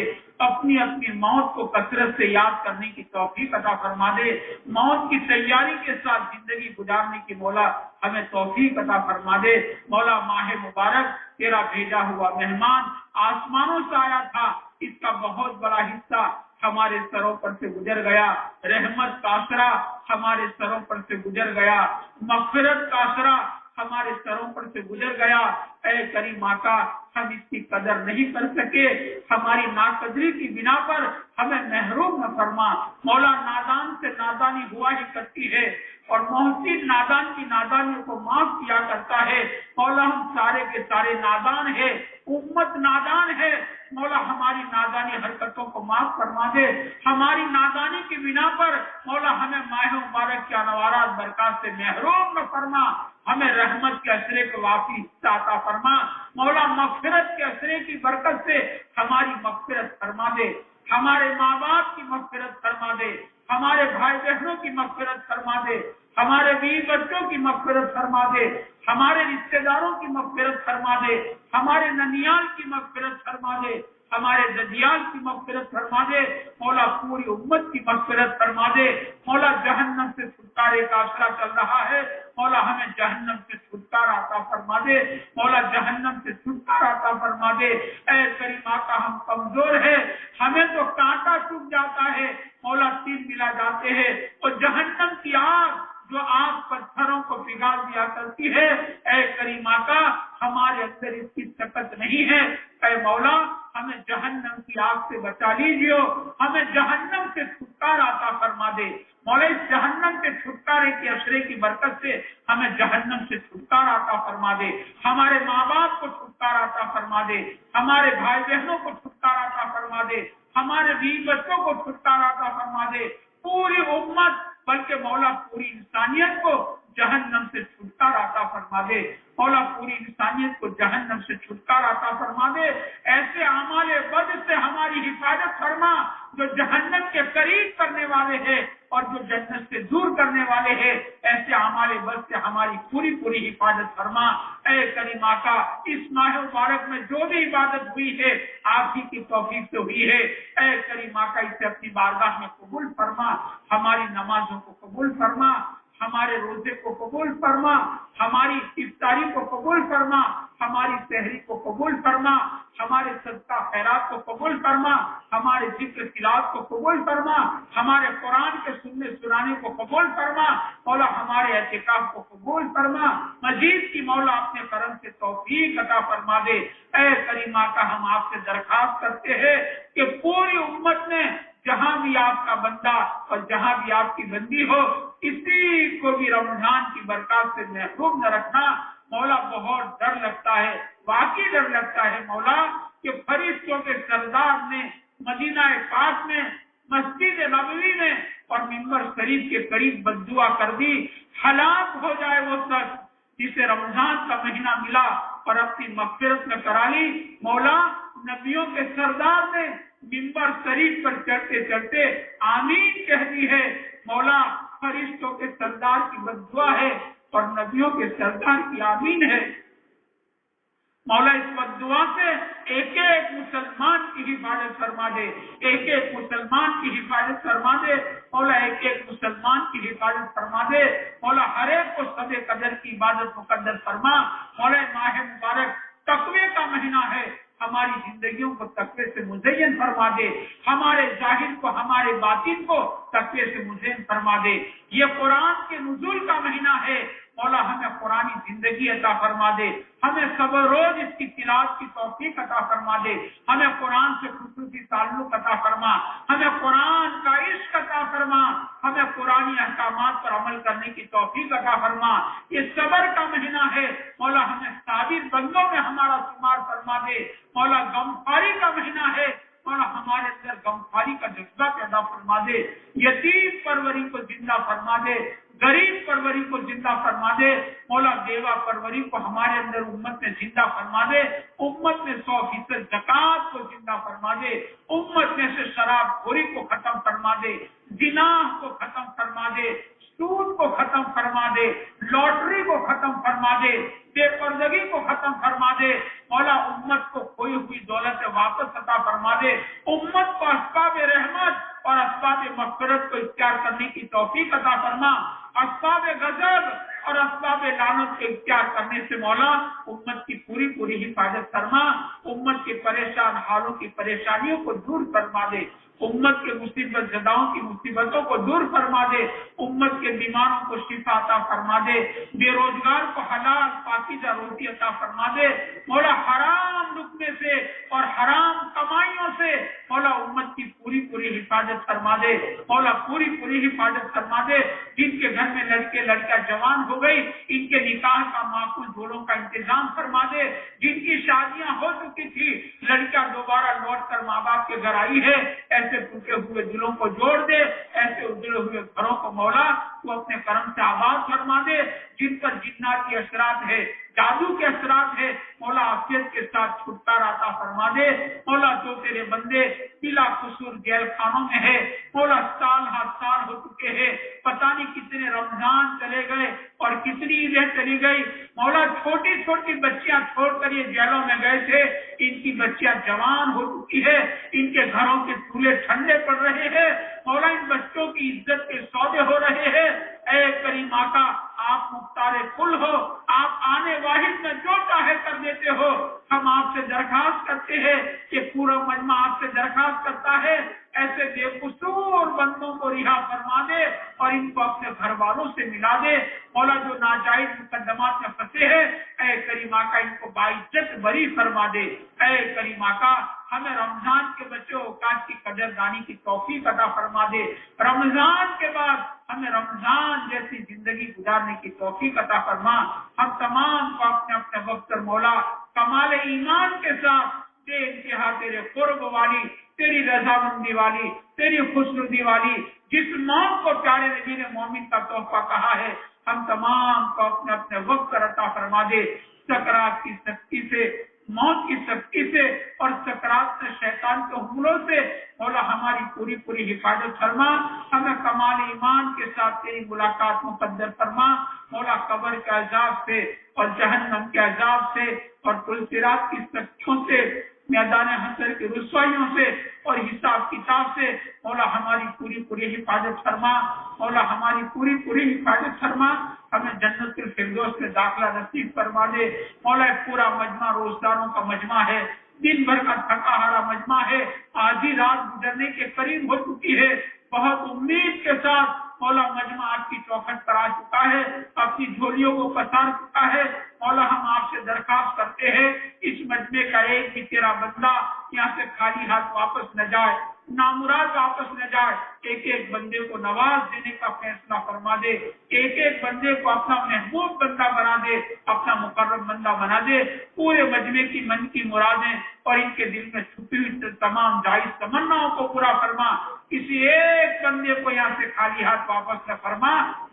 اپنی اپنی موت کو کثرت سے یاد کرنے کی توفیق عطا فرما دے، موت کی تیاری کے ساتھ زندگی گزارنے کی مولا ہمیں توفیق عطا فرما دے مولا۔ ماہ مبارک تیرا بھیجا ہوا مہمان آسمانوں سے آیا تھا، اس کا بہت بڑا حصہ ہمارے سروں پر سے گزر گیا، رحمت کا آسرا ہمارے سروں پر سے گزر گیا، مغفرت کا آسرا ہمارے سروں پر سے گزر گیا۔ اے کریم آقا ہم اس کی قدر نہیں کر سکے، ہماری ناقدری کی بنا پر ہمیں محروم نہ فرما مولا۔ نادان سے نادانی ہوا ہی کرتی ہے اور محسن نادان کی نادانیوں کو معاف کیا کرتا ہے مولا۔ ہم سارے کے سارے نادان ہیں، امت نادان ہے مولا، ہماری نادانی حرکتوں کو معاف فرما دے، ہماری نادانی کی بنا پر مولا ہمیں ماہ مبارک کے انوارات برکات سے محروم نہ فرما، ہمیں رحمت کے اثرے کو واپس عطا فرما مولا۔ مغفرت کے اثرے کی برکت سے ہماری مغفرت فرما دے، ہمارے ماں باپ کی مغفرت فرما دے، ہمارے بھائی بہنوں کی مغفرت فرما دے، ہمارے بیوی بچوں کی مغفرت فرما دے، ہمارے رشتہ داروں کی مغفرت فرما دے، ہمارے ننیال کی مغفرت فرما دے، ہمارے ددیال کی مغفرت فرما دے مولا۔ پوری امت کی مغفرت فرما دے مولا۔ جہنم سے چھٹکارے کا آسرا چل رہا ہے مولا، ہمیں جہنم سے چھٹکارا عطا فرما دے مولا، جہنم سے چھٹکارا عطا فرما دے۔ اے کریم آقا ہم کمزور ہیں، ہمیں تو کانٹا چبھ جاتا ہے مولا، تیر ملا جاتے ہیں اور جہنم کی آگ جو آگ پتھروں کو پگھال دیا کرتی ہے، اے کریم آقا ہمارے اندر اس کی طاقت نہیں ہے۔ اے مولا ہمیں جہنم کی آگ سے بچا لیجیے، ہمیں جہنم سے چھٹکارا عطا فرما دے مولا۔ اس جہنم سے چھٹکارے کے اشرے کی برکت سے ہمیں جہنم سے چھٹکارا عطا فرما دے، ہمارے ماں باپ کو چھٹکارا عطا فرما دے، ہمارے بھائی بہنوں کو چھٹکارا عطا فرما دے ہمارے بیوی بچوں کو چھٹکارا عطا فرما دے، پوری امت بلکہ مولا پوری انسانیت کو جہنم سے چھٹکارا عطا فرما دے، مولا پوری انسانیت کو جہنم سے چھٹکارا عطا فرما دے، ایسے اعمال بد سے ہماری حفاظت فرما جو جہنم کے قریب کرنے والے ہیں اور جو جنت سے دور کرنے والے ہیں، ایسے اعمال بد سے ہماری پوری پوری حفاظت فرما۔ اے کریم آقا، اس ماہ مبارک میں جو بھی عبادت ہوئی ہے آپ ہی کی توفیق سے ہوئی ہے، اے کریم آقا اسے اپنی بارگاہ میں قبول فرما، ہماری نمازوں کو قبول فرما، ہمارے روزے کو قبول فرما، ہماری افطاری کو قبول فرما، ہماری سحری کو قبول فرما، ہمارے صدقہ خیرات کو قبول فرما، ہمارے ذکر تلاوت کو قبول فرما، ہمارے قرآن کے سننے سنانے کو قبول فرما، مولا ہمارے اعتکاف کو قبول فرما، مزید کی مولا اپنے کرم سے توفیق عطا فرما دے۔ اے کریم آقا، ہم آپ سے درخواست کرتے ہیں کہ پوری امت میں جہاں بھی آپ کا بندہ اور جہاں بھی آپ کی بندی ہو، کسی کو بھی رمضان کی برکات سے محروم نہ رکھنا۔ مولا بہت ڈر لگتا ہے، واقعی ڈر لگتا ہے مولا کہ فرشتوں کے سردار نے مدینہ پاک میں مسجد نبوی میں اور منبر شریف کے قریب بددعا کر دی، ہلاک ہو جائے وہ شخص جسے رمضان کا مہینہ ملا اور اپنی مغفرت میں کرا لی۔ مولا نبیوں کے سردار نے منبر شریف پر چڑھتے چڑھتے آمین کہہ دی ہے، مولا فرشتوں کے سردار کی بددعا ہے اور نبیوں کے سردار کی آمین ہے۔ مولا اس بددعا سے ایک ایک مسلمان کی حفاظت فرما دے، ایک ایک مسلمان کی حفاظت فرما دے، مولا ایک ایک مسلمان کی حفاظت فرما دے، مولا ہر ایک کو شب قدر کی عبادت مقدر فرما۔ مولا ماہ مبارک تقوی کا مہینہ ہے، ہماری زندگیوں کو تقوی سے مزین فرما دے، ہمارے ظاہر کو ہمارے باطن کو تقوی سے مزین فرما دے۔ یہ قرآن کے نزول کا مہینہ ہے، مولا ہمیں قرآنی زندگی عطا فرما دے، ہمیں صبر روز اس کی تلاوت کی توفیق عطا فرما دے، ہمیں قرآن سے خصوصی تعلق عطا فرما، ہمیں قرآن کا عشق عطا فرما، ہمیں قرآنی احکامات پر عمل کرنے کی توفیق عطا فرما۔ یہ صبر کا مہینہ ہے، مولا ہمیں صابر بندوں میں ہمارا شمار فرما دے۔ مولا غمخواری کا مہینہ ہے، مولا ہمارے اندر غمخواری کا جذبہ پیدا فرما دے، یتیم پروری کو زندہ فرما دے، غریب پروری کو زندہ فرما دے، مولا بیوہ پروری کو ہمارے اندر امت میں زندہ فرما دے، امت میں 100% زکات کو زندہ فرما دے، امت میں سے شراب خوری کو ختم فرما دے، زنا کو ختم فرما دے، سود کو ختم فرما دے، لاٹری کو ختم فرما دے، بے پردگی کو ختم فرما دے، مولا امت کو کھوئی ہوئی دولت واپس عطا فرما دے، امت کو اسباب رحمت اور اسباب مغفرت کو اختیار کرنے کی توفیق عطا فرما، اسباب غضب اور اسباب لعنت کو اختیار کرنے سے مولا امت کی پوری پوری حفاظت فرما، امت کے پریشان حالوں کی پریشانیوں کو دور فرما دے، امت کے مصیبت زداؤں کی مصیبتوں کو دور فرما دے، امت کے بیماروں کو شفا عطا فرما دے، بے روزگار کو حلال پاکیزہ روزی عطا فرما دے، مولا حرام رکنے سے اور حرام کمائیوں سے مولا امت کی پوری پوری حفاظت فرما دے، مولا پوری پوری حفاظت فرما دے، جن کے گھر میں لڑکے لڑکیاں جوان ہو گئی ان کے نکاح کا معقول جوڑوں کا انتظام فرما دے، جن کی شادیاں ہو چکی تھی لڑکیاں دوبارہ لوٹ کر ماں باپ کے گھر آئی ہے، ایسے ٹوٹے ہوئے دلوں کو جوڑ دے، ایسے اجڑے ہوئے گھروں کو مولا تو اپنے کرم سے آباد فرما دے، جن پر جنات کی اثرات ہے، جادو کے اثرات ہے، مولا عافیت کے ساتھ چھٹکارا عطا فرما دے، مولا جو تیرے بندے بلا قصور جیل خانوں میں ہے، مولا سال ہر سال ہو چکے ہیں، پتہ نہیں کتنے رمضان چلے گئے اور کتنی عیدیں چلی گئی، مولا چھوٹی چھوٹی بچیاں چھوڑ کر یہ جیلوں میں گئے تھے، ان کی بچیاں جوان ہو چکی ہے، ان کے گھروں کے چولہے ٹھنڈے پڑ رہے ہیں، مولا ان بچوں کی عزت کے سودے ہو رہے ہیں، اے کریم آقا آپ مختار کل ہو، آپ آنے واحد میں جو چاہے کر دیتے ہو، ہم آپ سے درخواست کرتے ہیں کہ پورا مجمع آپ سے درخواست کرتا ہے ایسے بے قصور بندوں کو رہا فرما دے اور ان کو اپنے گھر والوں سے ملا دے، مولا جو ناجائز مقدمات میں پھنسے ہیں اے کریم آقا ان کو باعزت بری فرما دے، اے کریم آقا ہمیں رمضان کے بچے اوقات کی قدر دانی کی توفیق عطا فرما دے، رمضان کے بعد ہمیں رمضان جیسی زندگی گزارنے کی توفیق عطا فرما، ہم تمام کو اپنے اپنے وقت پر مولا کمال ایمان کے ساتھ بے انتہا تیرے قرب والی تیری رضامندی والی، تیری خوشنودی والی جس موت کو پیارے نبی نے مومن کا تحفہ کہا ہے، ہم تمام کو اپنے اپنے وقت پر عطا فرما دے۔ سکرات کی سختی سے، موت کی سختی سے اور سکرات سے شیطان کے حملوں سے مولا ہماری پوری پوری حفاظت فرما، ہمیں کمال ایمان کے ساتھ تیری ملاقات مقدر فرما۔ مولا قبر کے عذاب سے اور جہنم کے عذاب سے اور پل صراط کی سختیوں سے، میدان حشر کی رسوائیوں سے اور حساب کتاب سے مولا ہماری پوری پوری حفاظت فرما۔ مولا ہماری پوری پوری حفاظت فرما، ہمیں جنت الفردوس میں داخلہ نصیب فرما دے۔ مولا پورا مجمع روزداروں کا مجمع ہے، دن بھر کا تھکا ہارا مجمع ہے، آدھی رات گزرنے کے قریب ہو چکی ہے، بہت امید کے ساتھ مولا مجمع آپ کی چوکھٹ پر آ چکا ہے، اپنی جھولیوں کو پسار چکا ہے۔ مولا ہم آپ سے درخواست کرتے ہیں اس مجمع کا ایک بھی تیرا بندہ یہاں سے خالی ہاتھ واپس نہ جائے، نامراد واپس نہ جائے۔ ایک ایک بندے کو نواز دینے کا فیصلہ فرما دے، ایک ایک بندے کو اپنا محبوب بندہ بنا دے، اپنا مقرب بندہ بنا دے۔ پورے مجمع کی من کی مرادیں اور ان کے دل میں چھپی ہوئی تمام جائز تمناؤں کو پورا فرما۔ کسی ایک بندے کو یہاں سے خالی ہاتھ واپس نہ فرما،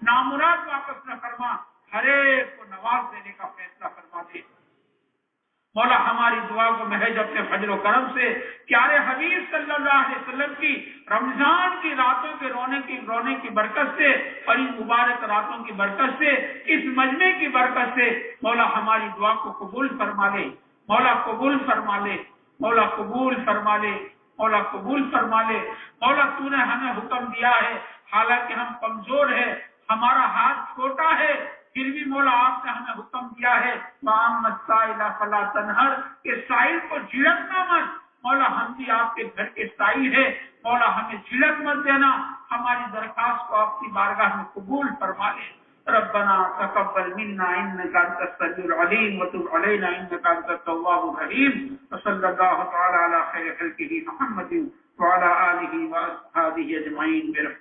نامراد واپس نہ فرما، ہر ایک کو نواز دینے کا فیصلہ فرما دے۔ مولا ہماری دعا کو محض اپنے فضل و کرم سے پیارے حبیب صلی اللہ علیہ وسلم کی رمضان کی راتوں کے رونے کی برکت سے اور ان مبارک راتوں کی برکت سے، اس مجمع کی برکت سے مولا ہماری دعا کو قبول فرما لے۔ مولا قبول فرما لے، مولا قبول فرما لے، مولا قبول فرما لے۔ مولا تو نے ہمیں حکم دیا ہے، حالانکہ ہم کمزور ہیں، ہمارا ہاتھ چھوٹا ہے، پھر بھی مولا آپ نے ہمیں حکم دیا ہے وَأَمَّا السَّائِلَ فَلَا تَنْهَرْ کہ سائل کو جھڑکنا مت۔ مولا ہم بھی آپ کے گھر کے سائل ہیں، مولا ہمیں جھڑک مت دینا، ہماری درخواست کو اپنی بارگاہ میں قبول فرما لے۔ ربنا تقبل منا انك انت السميع العليم وتب علينا انك انت التواب الرحيم وصلى الله تعالى على خير خلقه محمد وعلى اله واصحابه اجمعين برحمته۔